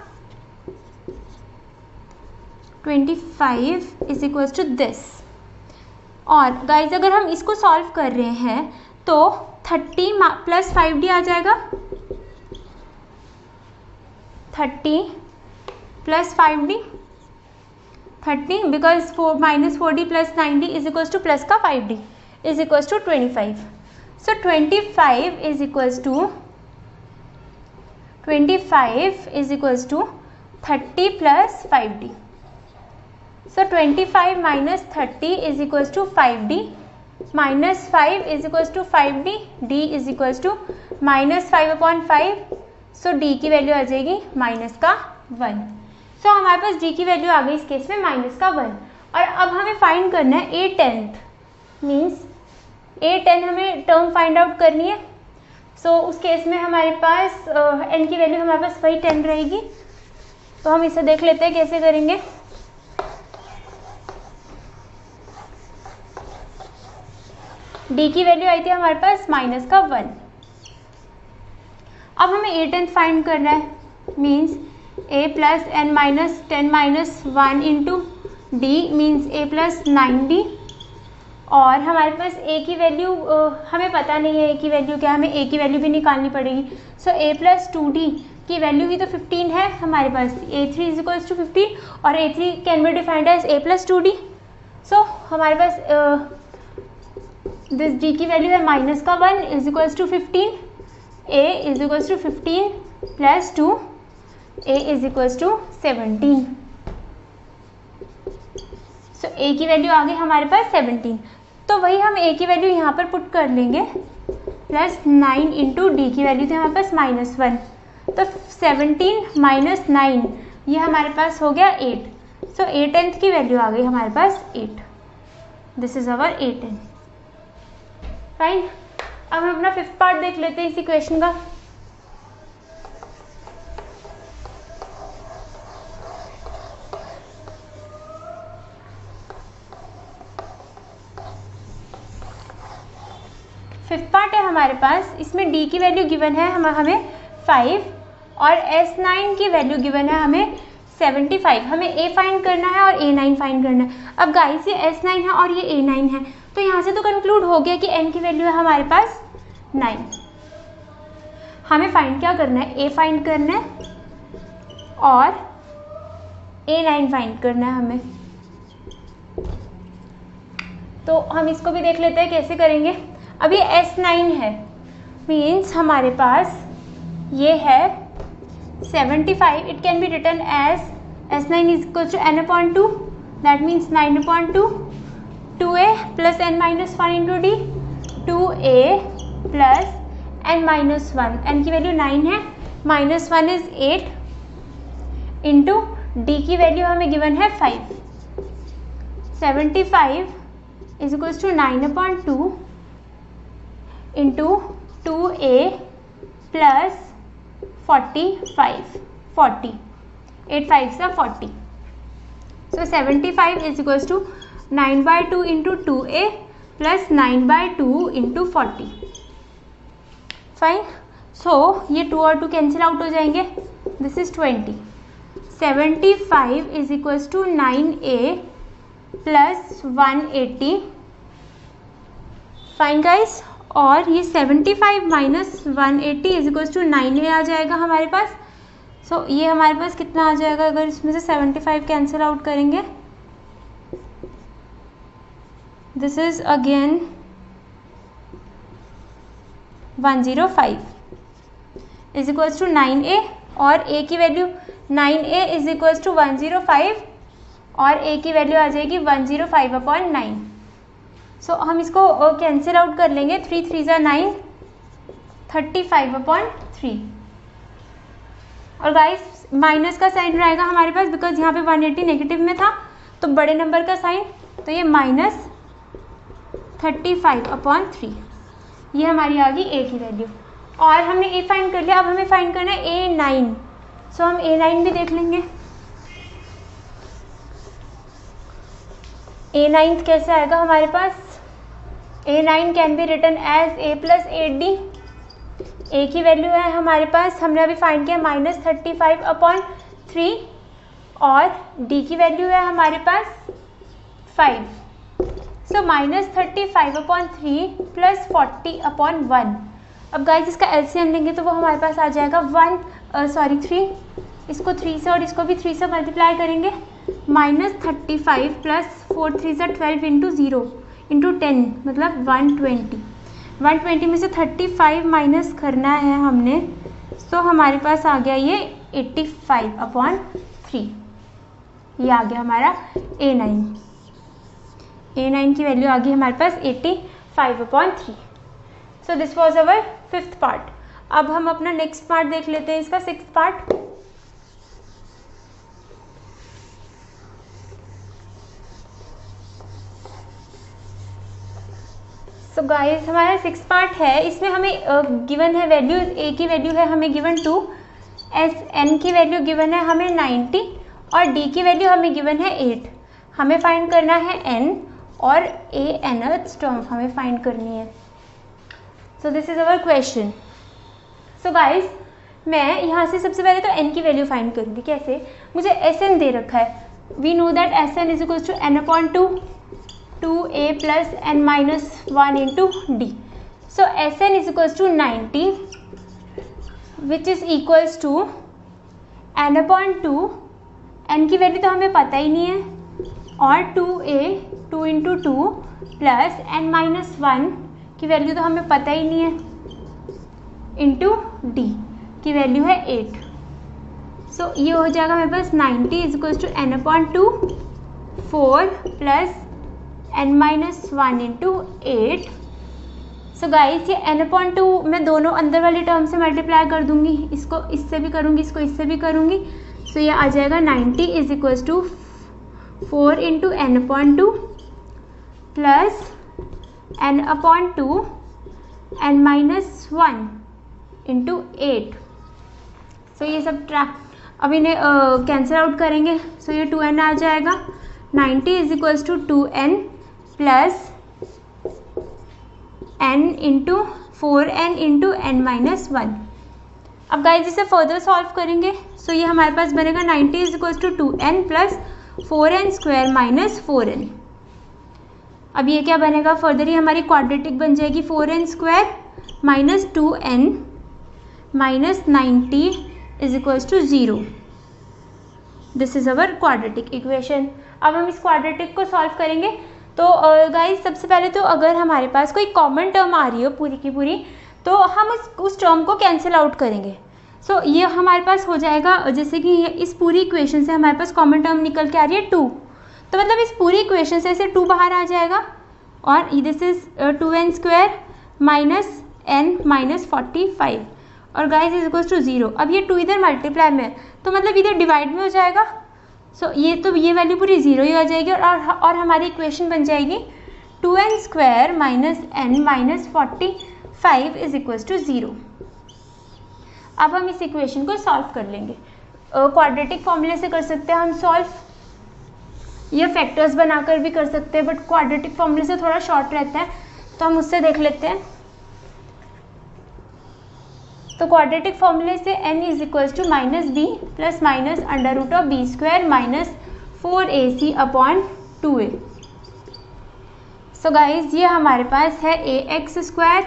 25 इज इक्वल्स टू दिस। और गाइज अगर हम इसको सॉल्व कर रहे हैं तो 30 प्लस 5D आ जाएगा, 30 plus 5D, 30 because 4 minus 4D plus 9D is equals to plus का 5D is equals to 25। So 25 is equals to 30 plus 5D। So 25 minus 30 is equals to 5D, minus 5 is equals to 5D, D is equals to minus 5/5। So D की value आ जाएगी minus का 1। सो हमारे पास D की value आ गई इस case में माइनस का 1। और अब हमें फाइंड करना है A10, मीन्स A10 हमें टर्म फाइंड आउट करनी है। सो उस केस में हमारे पास N की वैल्यू हमारे पास वही 10 रहेगी। तो हम इसे देख लेते हैं कैसे करेंगे। D की वैल्यू आई थी हमारे पास माइनस का 1। अब हमें A10 फाइंड करना है, means A plus N minus 10 minus 1 into D means A plus 9D। और हमारे पास A की वैल्यू हमें पता नहीं है A की वैल्यू क्या है, हमें A की वैल्यू भी निकालनी पड़ेगी। सो A प्लस 2D की वैल्यू ही तो 15 है हमारे पास, A3 इज इक्वल्स टू 15 और A3 can be defined as A plus 2D। So हमारे पास दिस D की वैल्यू है माइनस का 1 is equals to 15, A is equals to 15 plus 2, A is equals to 17। So A की value आ गई हमारे पास 17। तो वही हम A की वैल्यू यहाँ पर पुट कर लेंगे, प्लस 9 इंटू D की वैल्यू थी हमारे पास माइनस 1। तो 17 माइनस 9 ये हमारे पास हो गया 8। सो A10 की वैल्यू आ गई हमारे पास 8। This is our A10। Fine. अब हम अपना 5th पार्ट देख लेते हैं इसी क्वेश्चन का। फिफ्थ पार्ट है हमारे पास, इसमें डी की वैल्यू गिवन है हमें 5 और S9 की वैल्यू गिवन है हमें 75। हमें A फाइंड करना है और A9 फाइंड करना है। अब गाइस ये S9 है और ये A9 है, तो यहाँ से तो कंक्लूड हो गया कि N की वैल्यू है हमारे पास 9। हमें फाइंड क्या करना है, A फाइंड करना है और A9 फाइंड करना है हमें। तो हम इसको भी देख लेते हैं कैसे करेंगे। अब ये S9 है, मीन्स हमारे पास ये है 75। It can be written as S9 is equal to n/2, that means 9/2 2a plus n-1 into d, 2a plus n-1, n की वैल्यू 9 है, -1 इज 8 इंटू डी की वैल्यू हमें गिवन है 5। 75 is equal to 9/2 into 2a plus 45, 40, 8 5 से 40। So 75 is equals to 9/2 into 2a plus 9/2 into 40. Fine. So ये 2 और 2 cancel out हो जाएंगे. This is 20. 75 is equals to 9a plus 180. Fine guys. और ये 75 minus 180 is equals to 9a आ जाएगा हमारे पास. सो ये हमारे पास कितना आ जाएगा अगर इसमें से 75 कैंसिल आउट करेंगे. This is again 105 is equals to 9a और a की value 9a is equals to 105 और a की वैल्यू आ जाएगी 105/9. सो हम इसको कैंसिल आउट कर लेंगे. 3 3 ज़ा 9, 35/3. और गाइस माइनस का साइन रहेगा हमारे पास बिकॉज यहाँ पे 180 नेगेटिव में था, तो बड़े नंबर का साइन, तो ये -35/3. ये हमारी आ गई a की वैल्यू. और हमने a फाइंड कर लिया. अब हमें फाइंड करना है A9. सो हम A9 भी देख लेंगे. A9 कैसे आएगा हमारे पास. A9 can be written as a plus 8d. a की वैल्यू है हमारे पास, हमने अभी फाइंड किया -35/3 और d की वैल्यू है हमारे पास 5. सो -35/3 प्लस 40/1. अब गाइस इसका एलसीएम लेंगे तो वो हमारे पास आ जाएगा 3. इसको 3 से और इसको भी 3 से मल्टीप्लाई करेंगे. -35 प्लस 4 3 ज़ा 12 इंटू 0 इंटू 10 मतलब 120. 120 में से 35 माइनस करना है हमने, तो हमारे पास आ गया ये 85/3. ये आ गया हमारा A9. A9 की वैल्यू आ गई हमारे पास 85/3. So this was our 5th part. अब हम अपना नेक्स्ट पार्ट देख लेते हैं, इसका 6th पार्ट. सो गाइस हमारा 6th पार्ट है. इसमें हमें गिवन है वैल्यूज. a की वैल्यू है हमें गिवन 2, n की वैल्यू गिवन है हमें 90 और d की वैल्यू हमें गिवन है 8. हमें फाइंड करना है n और nth टर्म हमें फाइंड करनी है. सो this is our question. So guys मैं यहाँ से सबसे पहले तो n की वैल्यू फाइंड करूँगी. कैसे, मुझे Sn दे रखा है. We know that Sn is equal to n/2 2a plus n-1 into d. So Sn is equals to 90 which is equals to n/2. n की वैल्यू तो हमें पता ही नहीं है और 2a 2 into 2 प्लस n-1 की वैल्यू तो हमें पता ही नहीं है इंटू d की वैल्यू है 8. सो ये हो जाएगा हमारे पास 90 is equals to n/2 4 plus n-1 into 8. So guys ये n/2 मैं दोनों अंदर वाली टर्म से मल्टीप्लाई कर दूंगी. इसको इससे भी करूंगी, इसको इससे भी करूंगी. सो ये आ जाएगा 90 is equals to 4 into n/2 plus n/2 n-1 into 8. So ये सब अब इन्हें कैंसिल आउट करेंगे. सो ये 2n आ जाएगा. 90 is equals to 2n plus n into 4n into n minus 1। अब गाइज इसे फर्दर सॉल्व करेंगे, सो ये हमारे पास बनेगा 90 इज इक्वल टू 2n प्लस 4n स्क्वायर माइनस 4n। अब ये क्या बनेगा, फर्दर ये हमारी क्वाड्रेटिक बन जाएगी 4n square minus 2n minus 90 is equals to 0। This is our quadratic equation. अब हम इस क्वाड्रेटिक को सॉल्व करेंगे। तो गाइस सबसे पहले तो अगर हमारे पास कोई कॉमन टर्म आ रही हो पूरी की पूरी, तो हम उस टर्म को कैंसिल आउट करेंगे। सो ये हमारे पास हो जाएगा, जैसे कि इस पूरी इक्वेशन से हमारे पास कॉमन टर्म निकल के आ रही है 2, तो मतलब इस पूरी इक्वेशन से ऐसे 2 बाहर आ जाएगा और this is 2n square minus n minus 45 और गाइस इज इक्वल्स टू 0। अब ये 2 इधर मल्टीप्लाई में है तो मतलब इधर डिवाइड में हो जाएगा। सो ये वैल्यू पूरी 0 ही आ जाएगी और हमारी इक्वेशन बन जाएगी 2n square minus n minus 45 is equals to 0। अब हम इस इक्वेशन को सॉल्व कर लेंगे। क्वाड्रेटिक फॉर्मूले से कर सकते हैं हम सॉल्व, या फैक्टर्स बनाकर भी कर सकते हैं, बट क्वाड्रेटिक फॉर्मूले से थोड़ा शॉर्ट रहता है तो हम उससे देख लेते हैं। तो क्वाड्रेटिक फॉर्मूले से n is equals to minus b plus minus under root of b square minus 4ac upon 2a। So guys ये हमारे पास है ax square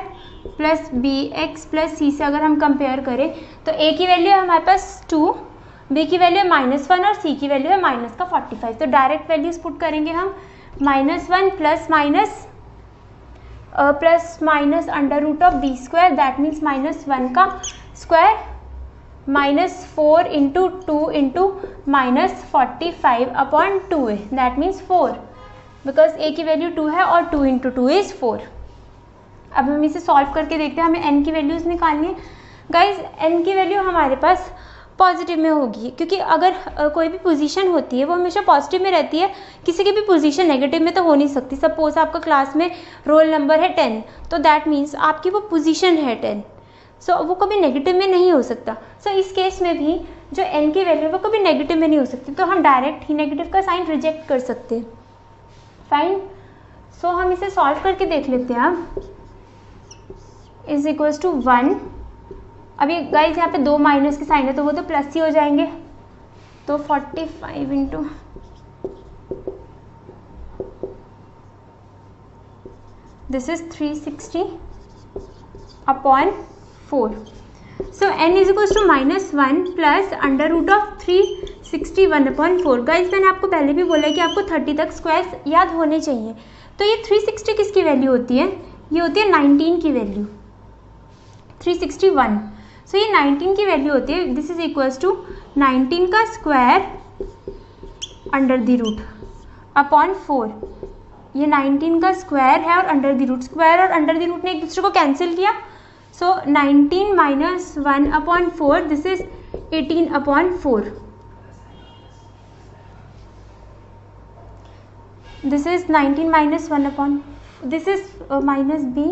plus bx plus c से अगर हम कंपेयर करें तो a की वैल्यू है हमारे पास 2, b की वैल्यू है -1 और c की वैल्यू है माइनस का 45। तो डायरेक्ट वैल्यूज पुट करेंगे हम, -1 plus minus under root of b square that means -1 का square -4 into 2 into -45 upon 2a that means 4, because a की वैल्यू 2 है और 2 इंटू 2 इज 4। अब हम इसे सॉल्व करके देखते हैं, हमें n की वैल्यूज निकालनी है। गाइज n की वैल्यू हमारे पास पॉजिटिव में होगी, क्योंकि अगर कोई भी पोजीशन होती है वो हमेशा पॉजिटिव में रहती है, किसी की भी पोजीशन नेगेटिव में तो हो नहीं सकती। सपोज आपका क्लास में रोल नंबर है 10, तो दैट मीन्स आपकी वो पोजीशन है 10, सो वो कभी नेगेटिव में नहीं हो सकता। सो इस केस में भी जो n की वैल्यू वो कभी नेगेटिव में नहीं हो सकती, तो हम डायरेक्ट ही नेगेटिव का साइन रिजेक्ट कर सकते हैं। फाइन, सो हम इसे सॉल्व करके देख लेते हैं। अब इज इक्वल्स टू 1, अभी गाइज यहाँ पे 2 माइनस के साइन है तो वो तो प्लस ही हो जाएंगे, तो 45 into this is 360 upon 4। So n is equals to -1 plus under root of 361 upon 4। Guys मैंने आपको पहले भी बोला है कि आपको 30 तक स्क्वायर याद होने चाहिए। तो ये 360 किसकी वैल्यू होती है, ये होती है 19 की वैल्यू, 361। सो ये 19 की वैल्यू होती है, दिस इज इक्वल्स टू 19 का square under the root upon 4। ये 19 का स्क्वायर है और अंडर द रूट, स्क्वायर और अंडर द रूट ने एक दूसरे को कैंसिल किया, so 19 minus 1 upon 4 this is 18 upon 4। This is 19 minus 1 upon, this is minus b,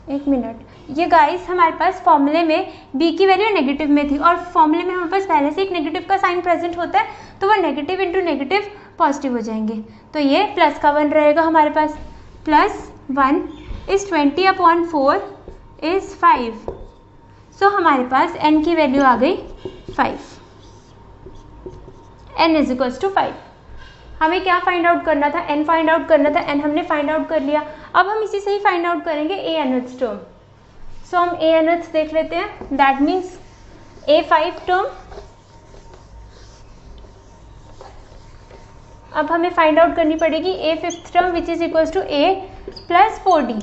एक मिनट, ये गाइस हमारे पास फॉर्मूले में b की वैल्यू नेगेटिव में थी और फॉर्मूले में हमारे पास पहले से एक नेगेटिव का साइन प्रेजेंट होता है, तो वह नेगेटिव इंटू नेगेटिव पॉजिटिव हो जाएंगे, तो ये प्लस का 1 रहेगा हमारे पास। Plus 1 is 20 upon 4 is 5। So हमारे पास n की वैल्यू आ गई 5, n इज इक्वल्स टू 5। हमें क्या फाइंड आउट करना था, n फाइंड आउट करना था, n हमने फाइंड आउट कर लिया। अब हम इसी से ही फाइंड आउट करेंगे a nth टर्म। सो हम a nth देख लेते हैं, दैट मीन्स a5 टर्म। अब हमें फाइंड आउट करनी पड़ेगी a5th term which is equals to a plus 4d।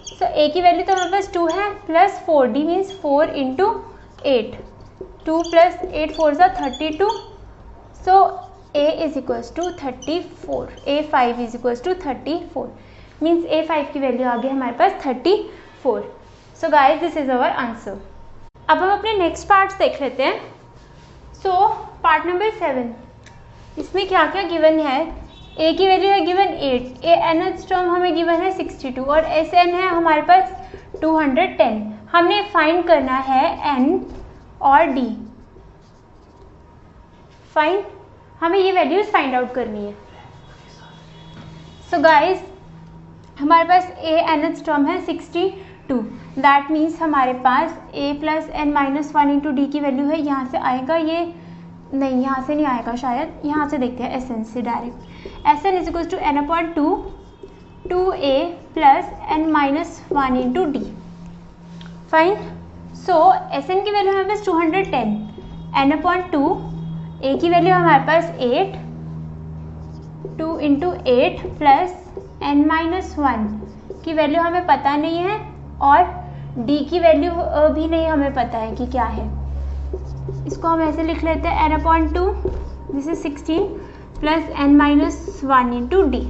So a की वैल्यू तो हमारे पास 2 है, plus 4d means 4 into 8, 2 plus 8 4 ज़ा 32। सो a is equals to 34, a5 is equals to 34 means a5 की वैल्यू आ गई हमारे पास 34। So guys this is our answer. अब हम अपने नेक्स्ट पार्ट्स देख लेते हैं। सो पार्ट नंबर 7, इसमें क्या क्या गिवन है, a की वैल्यू है गिवन 8, a nth टर्म हमें गिवन है 62 और sn है हमारे पास 210। हमने फाइंड करना है n और d। फाइन, हमें ये वैल्यूज फाइंड आउट करनी है। सो गाइज हमारे पास ए nth टर्म है 62, दैट मीन्स हमारे पास a plus n minus 1 into D की वैल्यू है, यहाँ से आएगा ये, नहीं यहाँ से नहीं आएगा शायद, यहाँ से देखते हैं एस एन से direct. S N is equal to N upon 2a plus n minus 1 into d. Fine, so S N की वैल्यू हमारे पास 210, n अपॉन 2, a की वैल्यू हमारे पास 8, 2 इंटू 8 प्लस n माइनस 1 की वैल्यू हमें पता नहीं है, और d की वैल्यू भी नहीं हमें पता है कि क्या है। इसको हम ऐसे लिख लेते हैं n upon 2, this is 16 plus n minus 1 into d.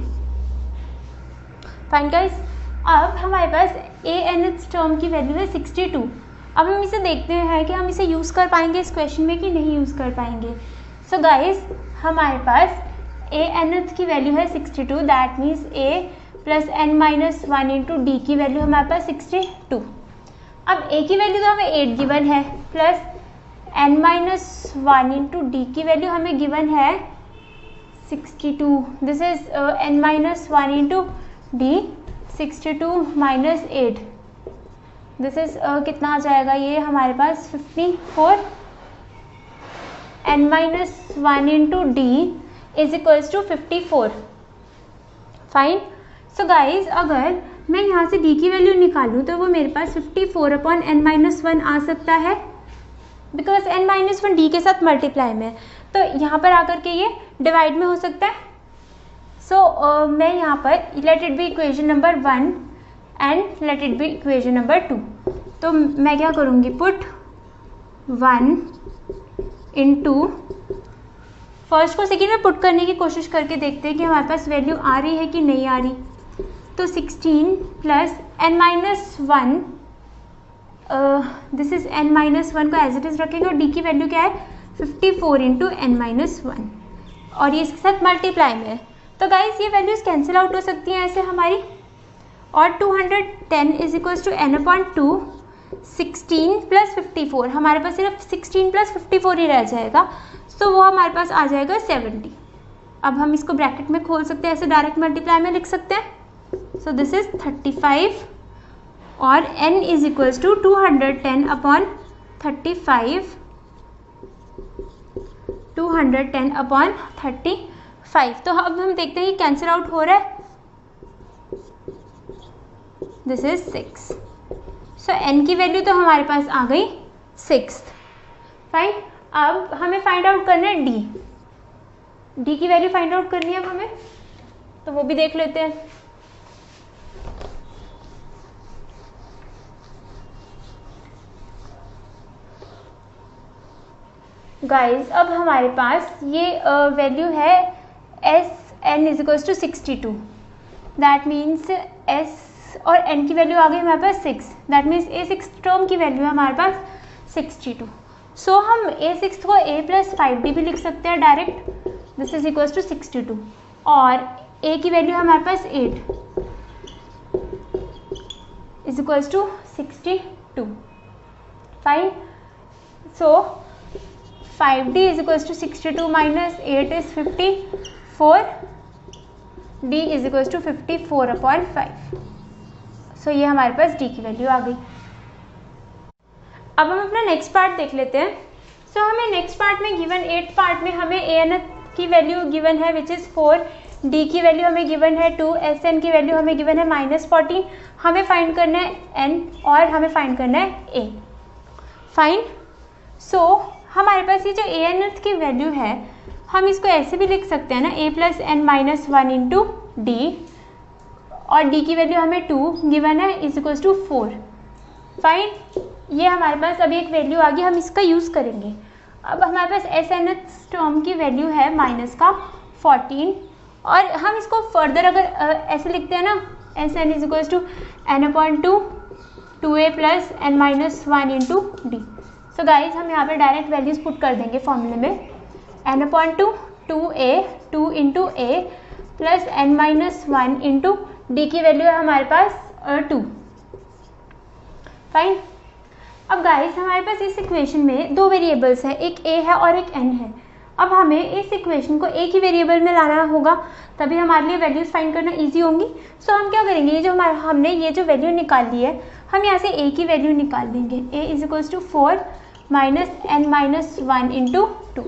Fine guys, अब हमारे पास a nth टर्म की वैल्यू है 62। अब हम इसे देखते हैं कि हम इसे यूज़ कर पाएंगे इस क्वेश्चन में कि नहीं यूज़ कर पाएंगे। सो गाइस, हमारे पास a nth की वैल्यू है 62, that means a plus n minus 1 into D की वैल्यू हमारे पास 62। अब a की वैल्यू तो हमें 8 गिवन है, plus n minus 1 into D की वैल्यू हमें गिवन है 62, this is n minus 1 into d, 62 minus 8, this is कितना आ जाएगा ये हमारे पास 54, n minus 1 into d is equals to 54। Fine, so guys अगर मैं यहाँ से d की वैल्यू निकालूँ तो वो मेरे पास 54 अपॉन n माइनस 1 आ सकता है, बिकॉज n माइनस 1 d के साथ मल्टीप्लाई में, तो यहाँ पर आकर के ये डिवाइड में हो सकता है। सो मैं यहाँ पर let it be equation number 1 and let it be equation number 2, तो मैं क्या करूँगी, पुट 1 इंटू, फर्स्ट को सेकेंड में पुट करने की कोशिश करके देखते हैं कि हमारे पास वैल्यू आ रही है कि नहीं आ रही। तो 16 plus n minus 1, this is n minus 1 को एज इट इज़ रखेंगे, और d की वैल्यू क्या है 54 इंटू n माइनस 1, और ये इसके साथ मल्टीप्लाई में है। तो गाइस ये वैल्यूज कैंसिल आउट हो सकती हैं ऐसे हमारी, और 210 is equals to n upon 2, 16 plus 54, हमारे पास सिर्फ 16 प्लस 54 ही रह जाएगा, तो वो हमारे पास आ जाएगा 70। अब हम इसको ब्रैकेट में खोल सकते हैं, ऐसे डायरेक्ट मल्टीप्लाई में लिख सकते हैं। सो दिस इज 35, और n is equals to 210 upon 35, 210 upon 35। तो अब हम देखते हैं कि कैंसिल आउट हो रहा है, दिस इज 6। सो n की वैल्यू तो हमारे पास आ गई 6। फाइन, अब हमें फाइंड आउट करना है d की वैल्यू फाइंड आउट करनी है अब हमें, तो वो भी देख लेते हैं। गाइस, अब हमारे पास ये वैल्यू है S N is equals to 62, that means S और एन की वैल्यू आ गई हमारे पास 6, दैट मीन्स ए 6 टर्म की वैल्यू है हमारे पास 62। सो हम ए 6 को a प्लस 5d भी लिख सकते हैं direct, this is equals to 62, और a की वैल्यू हमारे पास 8 is equals to 62। Fine, so 5d is equals to 62 minus 8 is 54, d is equals to 54 upon 5। So ये हमारे पास d की वैल्यू आ गई। अब हम अपना नेक्स्ट पार्ट देख लेते हैं। सो हमें नेक्स्ट पार्ट में गिवन 8 पार्ट में हमें a n की वैल्यू गिवन है विच इज़ 4, d की वैल्यू हमें गिवन है 2, एस एन की वैल्यू हमें गिवन है -14, हमें फाइंड करना है n और हमें फाइंड करना है a। फाइन, सो हमारे पास ये जो a n की वैल्यू है, हम इसको ऐसे भी लिख सकते हैं ना, a plus n minus 1 into D, और d की वैल्यू हमें 2 गिवन है इज इक्वल्स टू 4। फाइन, ये हमारे पास अभी एक वैल्यू आ गई, हम इसका यूज़ करेंगे। अब हमारे पास एस एन टर्म की वैल्यू है माइनस का 14, और हम इसको फर्दर अगर ऐसे लिखते हैं ना, S N is equals to N upon 2a plus n minus 1 into D. So guys हम यहाँ पर डायरेक्ट वैल्यूज पुट कर देंगे फॉर्मूले में, n upon 2a 2 into a plus n minus 1 into D की वैल्यू है हमारे पास 2। फाइन, अब गाइस हमारे पास इस इक्वेशन में दो वेरिएबल्स है, एक a है और एक n है। अब हमें इस इक्वेशन को एक ही वेरिएबल में लाना होगा, तभी हमारे लिए वैल्यूज फाइंड करना इजी होंगी। सो हम क्या करेंगे, ये जो हमने ये जो वैल्यू निकाली है, हम यहाँ से ए की वैल्यू निकाल देंगे। A is equals to 4 minus n minus 1 into 2।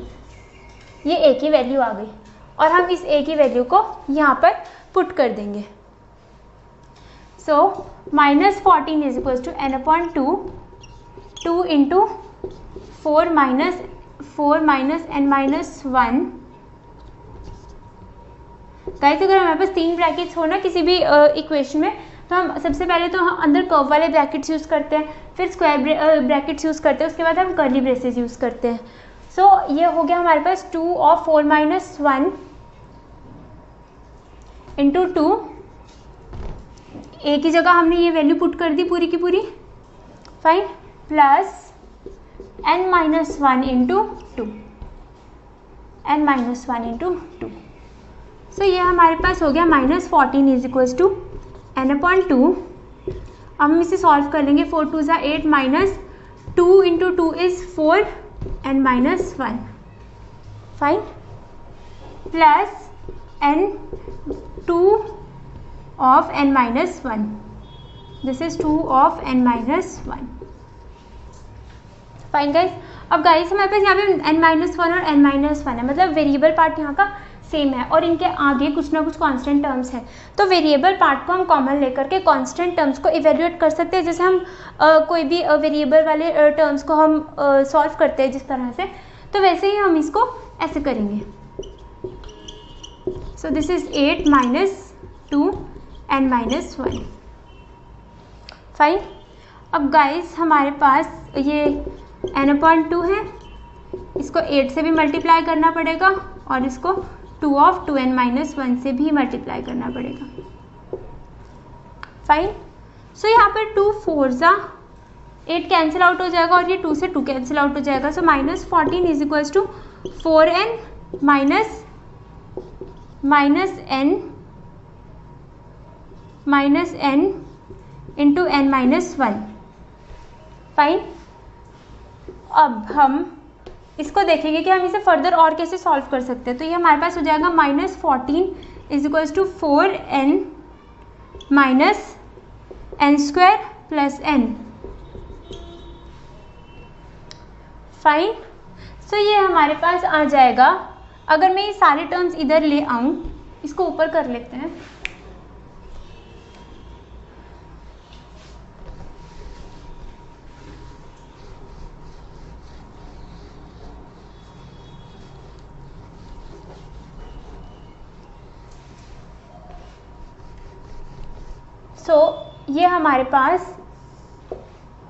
ये ए की वैल्यू आ गई और हम इस ए की वैल्यू को यहाँ पर पुट कर देंगे। So -14 is equals to n upon 2 into 4 minus n minus 1। Guys अगर हमारे पास 3 ब्रैकेट्स हो ना किसी भी इक्वेशन में, तो हम सबसे पहले तो हम अंदर कर्व वाले ब्रैकेट्स यूज़ करते हैं, फिर स्क्वायर ब्रैकेट्स यूज़ करते हैं, उसके बाद हम कर्ली ब्रेसेस यूज़ करते हैं। सो ये हो गया हमारे पास 2 और 4 माइनस 1 इंटू 2। ए की जगह हमने ये वैल्यू पुट कर दी पूरी की पूरी, fine, plus n minus 1 into 2, n minus 1 into 2। So ये हमारे पास हो गया -14 is equals to n upon 2। अब हम इसे सॉल्व कर लेंगे। 4 2 ज़ा 8 minus 2 into 2 is 4 n minus 1, fine, plus n 2 of n minus 1, this is 2 of n minus 1, fine guys. अब गाइस हमारे पास यहाँ पे n माइनस 1 और n माइनस 1 है, मतलब वेरिएबल पार्ट यहाँ का सेम है और इनके आगे कुछ ना कुछ कांस्टेंट टर्म्स हैं। तो वेरिएबल पार्ट को हम कॉमन लेकर के कांस्टेंट टर्म्स को इवेल्युएट कर सकते हैं। जैसे हम कोई भी वेरिएबल वाले टर्म्स को हम सॉल्व करते हैं जिस तरह से, तो वैसे ही हम इसको ऐसे करेंगे। सो this is 8 minus 2 n minus 1, fine. अब गाइस हमारे पास ये n अपॉन 2 है, इसको 8 से भी मल्टीप्लाई करना पड़ेगा और इसको 2 ऑफ 2n माइनस 1 से भी मल्टीप्लाई करना पड़ेगा, फाइन। सो यहाँ पर 2 4 ज़ा 8 कैंसिल आउट हो जाएगा और ये 2 से 2 कैंसिल आउट हो जाएगा। So -14 is equals to 4n minus n into n minus 1, fine. अब हम इसको देखेंगे कि हम इसे फर्दर और कैसे सॉल्व कर सकते हैं। तो ये हमारे पास हो जाएगा -14 is equals to 4n minus n square plus n, fine. So ये हमारे पास आ जाएगा। अगर मैं ये सारे टर्म्स इधर ले आऊँ, इसको ऊपर कर लेते हैं, सो ये हमारे पास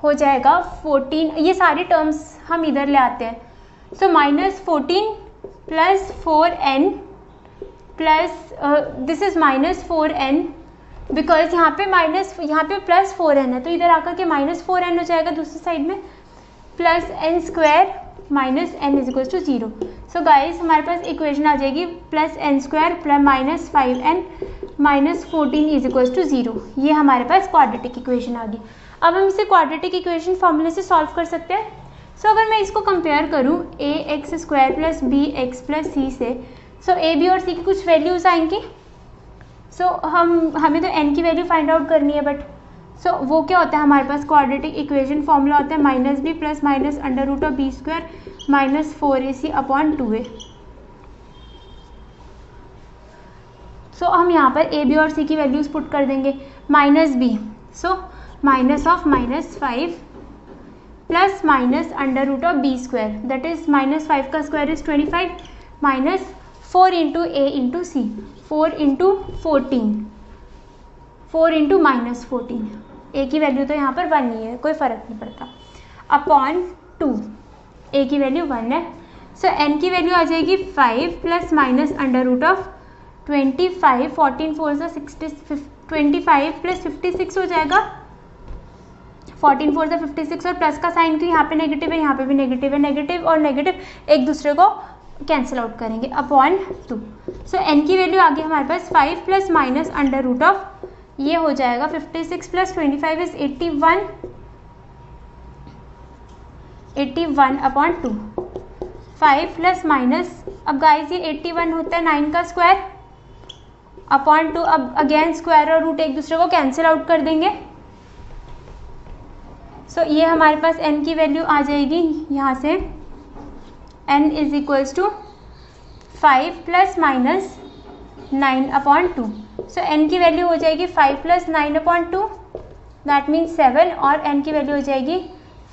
हो जाएगा 14। ये सारे टर्म्स हम इधर ले आते हैं। सो -14 plus 4n plus this is -4n, because यहाँ पे प्लस 4n है, तो इधर आकर के -4n हो जाएगा दूसरी साइड में, plus n square minus n is equals to 0। So guys हमारे पास इक्वेशन आ जाएगी plus n square plus -5n minus 14 is equals to 0। ये हमारे पास क्वाड्रेटिक इक्वेशन आ गई। अब हम इसे क्वाड्रेटिक इक्वेशन फॉर्मूले से सॉल्व कर सकते हैं। सो अगर मैं इसको कंपेयर करूँ ax square plus bx plus c से, सो a b और c की कुछ वैल्यूज़ आएंगी। सो हमें तो n की वैल्यू फाइंड आउट करनी है, बट सो वो क्या होता है हमारे पास क्वाड्रेटिक इक्वेशन फॉर्मूला होता है -b plus minus under root of b square minus 4ac upon 2a। So हम यहाँ पर a b और c की वैल्यूज़ पुट कर देंगे। -b, so minus of -5 plus minus under root of b square, that is -5 का square is 25 minus 4 into a into c, 4 into 14, 4 into -14। a की value तो यहाँ पर 1 ही है, कोई फ़र्क नहीं पड़ता, अपॉन 2, a की वैल्यू 1 है। सो n की वैल्यू आ जाएगी 5 plus minus under root of 25, 14 4 ज़ा 60, 25 प्लस 56 हो जाएगा, 14 4 ज़ा 56 और प्लस का साइन क्यों यहाँ पे नेगेटिव है, यहाँ पे भी नेगेटिव है, नेगेटिव और नेगेटिव एक दूसरे को कैंसिल आउट करेंगे, अपॉन 2। सो n की वैल्यू आ गई हमारे पास 5 plus minus under root of, ये हो जाएगा 56 plus 25 is 81 upon 2, 5 plus minus, अब गाइस ये 81 होता है 9 का स्क्वायर अपॉन 2। अब अगेन स्क्वायर और रूट एक दूसरे को कैंसिल आउट कर देंगे। सो ये हमारे पास n की वैल्यू आ जाएगी यहाँ से, n is equals to 5 plus minus 9 upon 2। So n की वैल्यू हो जाएगी 5 प्लस 9 अपॉन 2, दैट मीन्स 7, और n की वैल्यू हो जाएगी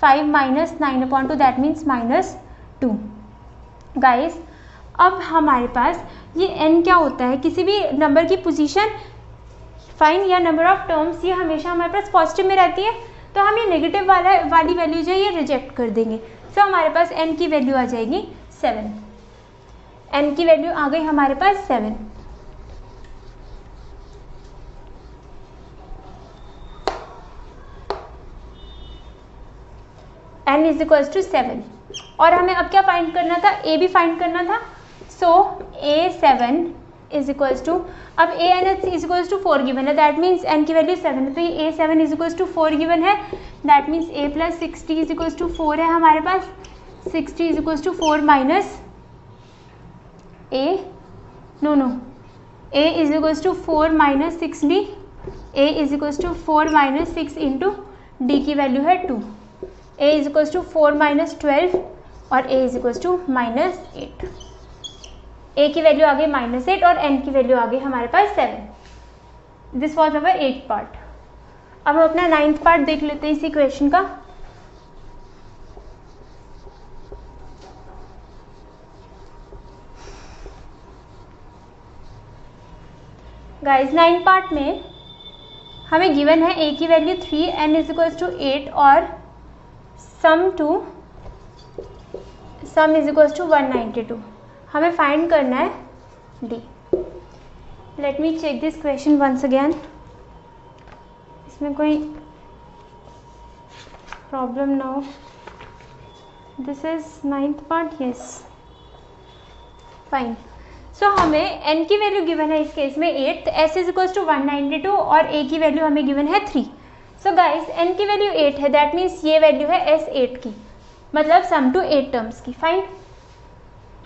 5 minus 9 upon 2, that means -2। Guys अब हमारे पास ये n क्या होता है, किसी भी नंबर की पोजीशन फाइन या नंबर ऑफ टर्म्स, ये हमेशा हमारे पास पॉजिटिव में रहती है, तो हम ये नेगेटिव वाली वैल्यू जो है ये रिजेक्ट कर देंगे। सो हमारे पास n की वैल्यू आ जाएगी 7, n की वैल्यू आ गई हमारे पास 7। n इज इक्वल्स टू 7, और हमें अब क्या फाइंड करना था, a भी फाइंड करना था। So a7 is equals to, अब a N is equals to 4 given है, दैट मीन्स n की वैल्यू 7 है, तो ये a7 is equals to 4 given है, that means a plus 60 is equals to 4 है हमारे पास। 60 is equals to 4 minus a, a is equals to 4 minus 6d, a is equals to 4 minus 6 into d की value है 2, a is equals to 4 minus 12 और a is equals to -8। a की value आ गई -8 और n की value आ गई हमारे पास 7। This was our 8th part. अब हम अपना 9th पार्ट देख लेते हैं इस इक्वेशन का। गाइस 9th पार्ट में हमें गिवन है a की value 3, n is equals to 8 और सम इज इक्वल्स टू 192। हमें फाइंड करना है d। Let me check this question once again, इसमें कोई प्रॉब्लम ना हो। This is 9th part, yes fine. So हमें n की वैल्यू गिवन है इस केस में 8, तो s इज इक्वल्स टू 192 और a की वैल्यू हमें गिवन है 3। सो गाइस n की वैल्यू 8 है, दैट मीन्स ये वैल्यू है s8 की, मतलब सम टू 8 टर्म्स की। फाइन,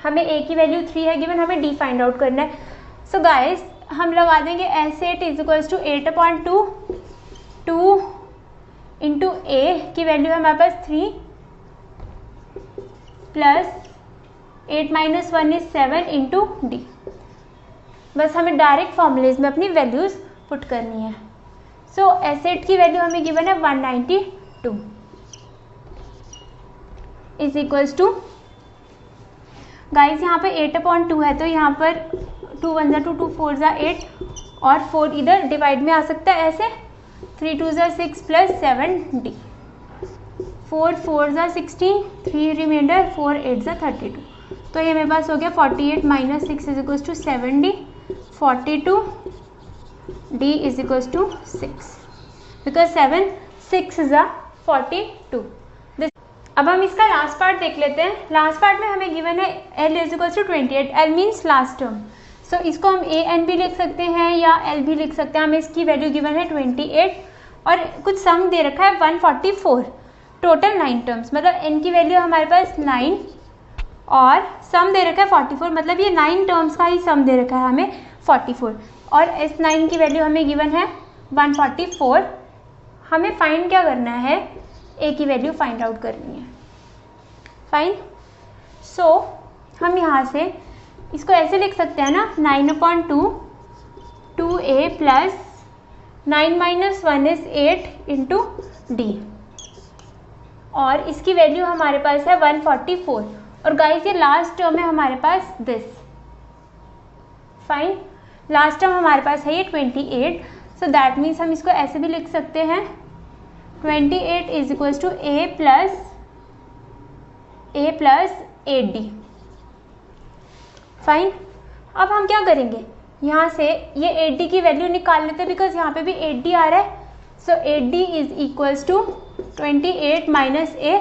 हमें a की वैल्यू 3 है गिवन, हमें d फाइंड आउट करना है। सो गाइस हम लगा देंगे s8 is equals to 8/2, 2 into a की वैल्यू है हमारे पास 3 plus 8 minus 1 is 7 into d. बस हमें डायरेक्ट फॉर्मूलेज में अपनी वैल्यूज पुट करनी है। सो S8 की वैल्यू हमें गिवन है 192 इज इक्वल्स टू, गाइस यहाँ पर 8/2 है, तो यहाँ पर 2 1 2 2 4 8 और 4 इधर डिवाइड में आ सकता है ऐसे, 3 2 6 प्लस 7d, 4 4 16, 3 रिमाइंडर, 4 8 32। तो ये मेरे पास हो गया 48 minus 6 is equals to 7d, 42 d is equals to 6, because 7 6 is 42। अब हम इसका लास्ट पार्ट देख लेते हैं। लास्ट पार्ट में हमें गिवन है l is equals to 28, l means last term. So इसको हम a n भी लिख सकते हैं या l भी लिख सकते हैं। हमें इसकी वैल्यू गिवन है 28 और कुछ सम दे रखा है 144, टोटल 9 टर्म्स, मतलब n की वैल्यू हमारे पास 9 और सम दे रखा है 44, मतलब ये 9 टर्म्स का ही सम दे रखा है हमें 44, और इस 9 की वैल्यू हमें गिवन है 144। हमें फाइंड क्या करना है, a की वैल्यू फाइंड आउट करनी है। फाइन, सो हम यहाँ से इसको ऐसे लिख सकते हैं ना, 9/2 2a plus 9 minus 1 is 8 into D, और इसकी वैल्यू हमारे पास है 144, और गाइस ये लास्ट टर्म है हमारे पास दिस। फाइन, लास्ट टर्म हमारे पास है ये 28, सो दैट मीन्स हम इसको ऐसे भी लिख सकते हैं 28 is equals to a plus 8d। Fine, अब हम क्या करेंगे, यहाँ से ये 8d की वैल्यू निकाल लेते हैं, बिकॉज यहाँ पे भी 8d आ रहा है। So 8d is equals to 28 minus a,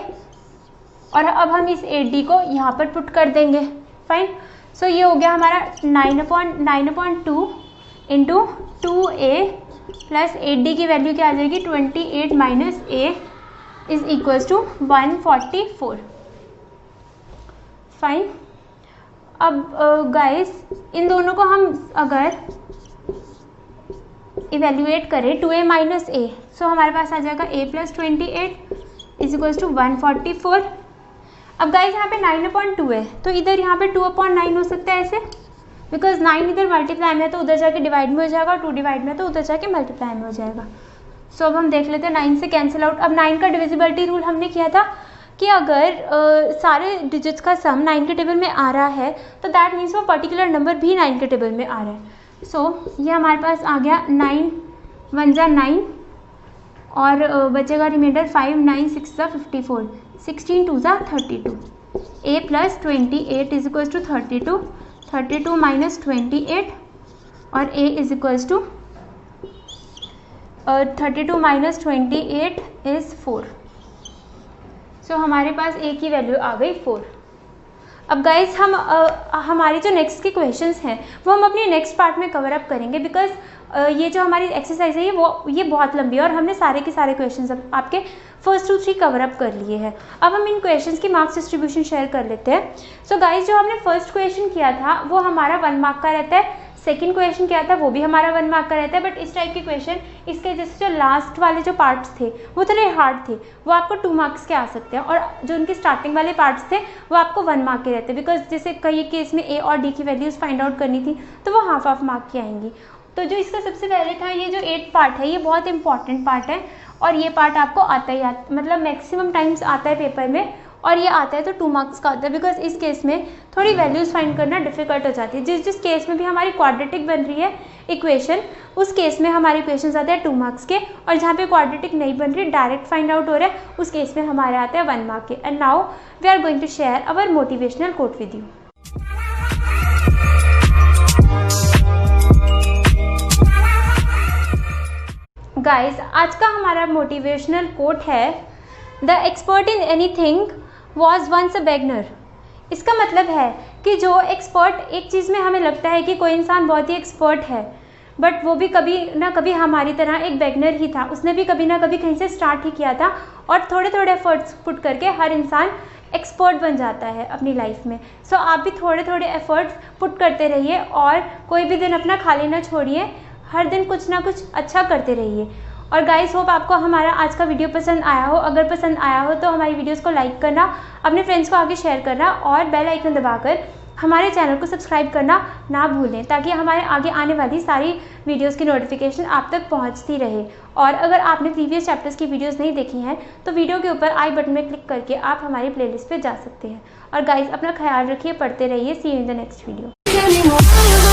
और अब हम इस 8d को यहाँ पर पुट कर देंगे। फाइन, सो ये हो गया हमारा 9/2 इंटू 2a प्लस 8d की वैल्यू क्या आ जाएगी, 28 minus a is equals to 144। Fine. अब गाइस इन दोनों को हम अगर इवेल्युएट करें 2a माइनस ए, सो हमारे पास आ जाएगा a plus 28 is equals to 144। अब गाइस यहाँ पे 9/2 है, तो इधर यहाँ पे 2/9 हो सकता है ऐसे, बिकॉज 9 इधर मल्टीप्लाई में है तो उधर जाके डिवाइड में हो जाएगा, 2 डिवाइड में तो उधर जाके मल्टीप्लाई में हो जाएगा। सो अब हम देख लेते हैं 9 से कैंसिल आउट। अब 9 का डिविजिबिलिटी रूल हमने किया था कि अगर सारे डिजिट्स का सम 9 के टेबल में आ रहा है तो दैट मीन्स वो पर्टिकुलर नंबर भी 9 के टेबल में आ रहा है। सो ये हमारे पास आ गया 9 1 जा 9 और बचेगा रिमाइंडर 5 9 6 जा 54 16 2 जा 32। a plus 28 is equals to 32, 32 minus 28 और a is equals to 32 minus 28 is 4। So हमारे पास a की वैल्यू आ गई 4। अब गाइस हम हमारी जो नेक्स्ट के क्वेश्चंस हैं वो हम अपने नेक्स्ट पार्ट में कवर अप करेंगे, बिकॉज ये जो हमारी एक्सरसाइज है ये बहुत लंबी है और हमने सारे के सारे क्वेश्चंस आपके फर्स्ट 2 3 कवर अप कर लिए हैं। अब हम इन क्वेश्चंस की मार्क्स डिस्ट्रीब्यूशन शेयर कर लेते हैं। सो गाइस जो हमने फर्स्ट क्वेश्चन किया था वो हमारा 1 मार्क का रहता है, सेकंड क्वेश्चन किया था वो भी हमारा 1 मार्क का रहता है, बट इस टाइप के क्वेश्चन इसके जैसे जो लास्ट वाले जो पार्ट्स थे वो थोड़े हार्ड थे, वो आपको 2 मार्क्स के आ सकते हैं, और जो उनके स्टार्टिंग वाले पार्ट्स थे वो आपको 1 मार्क के रहते हैं, बिकॉज जैसे कई केस में ए और डी की वैल्यूज़ फाइंड आउट करनी थी तो वो हाफ मार्क की आएंगी। तो जो इसका सबसे पहले था ये जो 8 पार्ट है ये बहुत इंपॉर्टेंट पार्ट है, और ये पार्ट आपको आता ही मतलब मैक्सिमम टाइम्स आता है पेपर में, और ये आता है तो 2 मार्क्स का आता है, बिकॉज इस केस में थोड़ी वैल्यूज़ फाइंड करना डिफिकल्ट हो जाती है। जिस केस में भी हमारी क्वाड्रेटिक बन रही है इक्वेशन उस केस में हमारे इक्वेशंस आते हैं 2 मार्क्स के, और जहाँ पे क्वाड्रेटिक नहीं बन रही डायरेक्ट फाइंड आउट हो रहा है उस केस में हमारे आते हैं 1 मार्क के। And now we are going to share our motivational quote with you. Guys आज का हमारा मोटिवेशनल कोट है the expert in anything was once a beginner. इसका मतलब है कि जो एक्सपर्ट एक चीज़ में हमें लगता है कि कोई इंसान बहुत ही एक्सपर्ट है, बट वो भी कभी ना कभी हमारी तरह एक बिगिनर ही था, उसने भी कभी ना कभी कहीं से स्टार्ट ही किया था, और थोड़े थोड़े एफर्ट्स पुट करके हर इंसान एक्सपर्ट बन जाता है अपनी लाइफ में। सो आप भी थोड़े थोड़े एफर्ट्स पुट करते रहिए और कोई भी दिन अपना खाली ना छोड़िए, हर दिन कुछ ना कुछ अच्छा करते रहिए। और गाइस होप आपको हमारा आज का वीडियो पसंद आया हो। अगर पसंद आया हो तो हमारी वीडियोस को लाइक करना, अपने फ्रेंड्स को आगे शेयर करना और बेल आइकन दबाकर हमारे चैनल को सब्सक्राइब करना ना भूलें, ताकि हमारे आगे आने वाली सारी वीडियोस की नोटिफिकेशन आप तक पहुंचती रहे। और अगर आपने प्रीवियस चैप्टर्स की वीडियोस नहीं देखी हैं तो वीडियो के ऊपर आई बटन में क्लिक करके आप हमारी प्लेलिस्ट पे जा सकते हैं। और गाइस अपना ख्याल रखिए, पढ़ते रहिए। See you in the next video.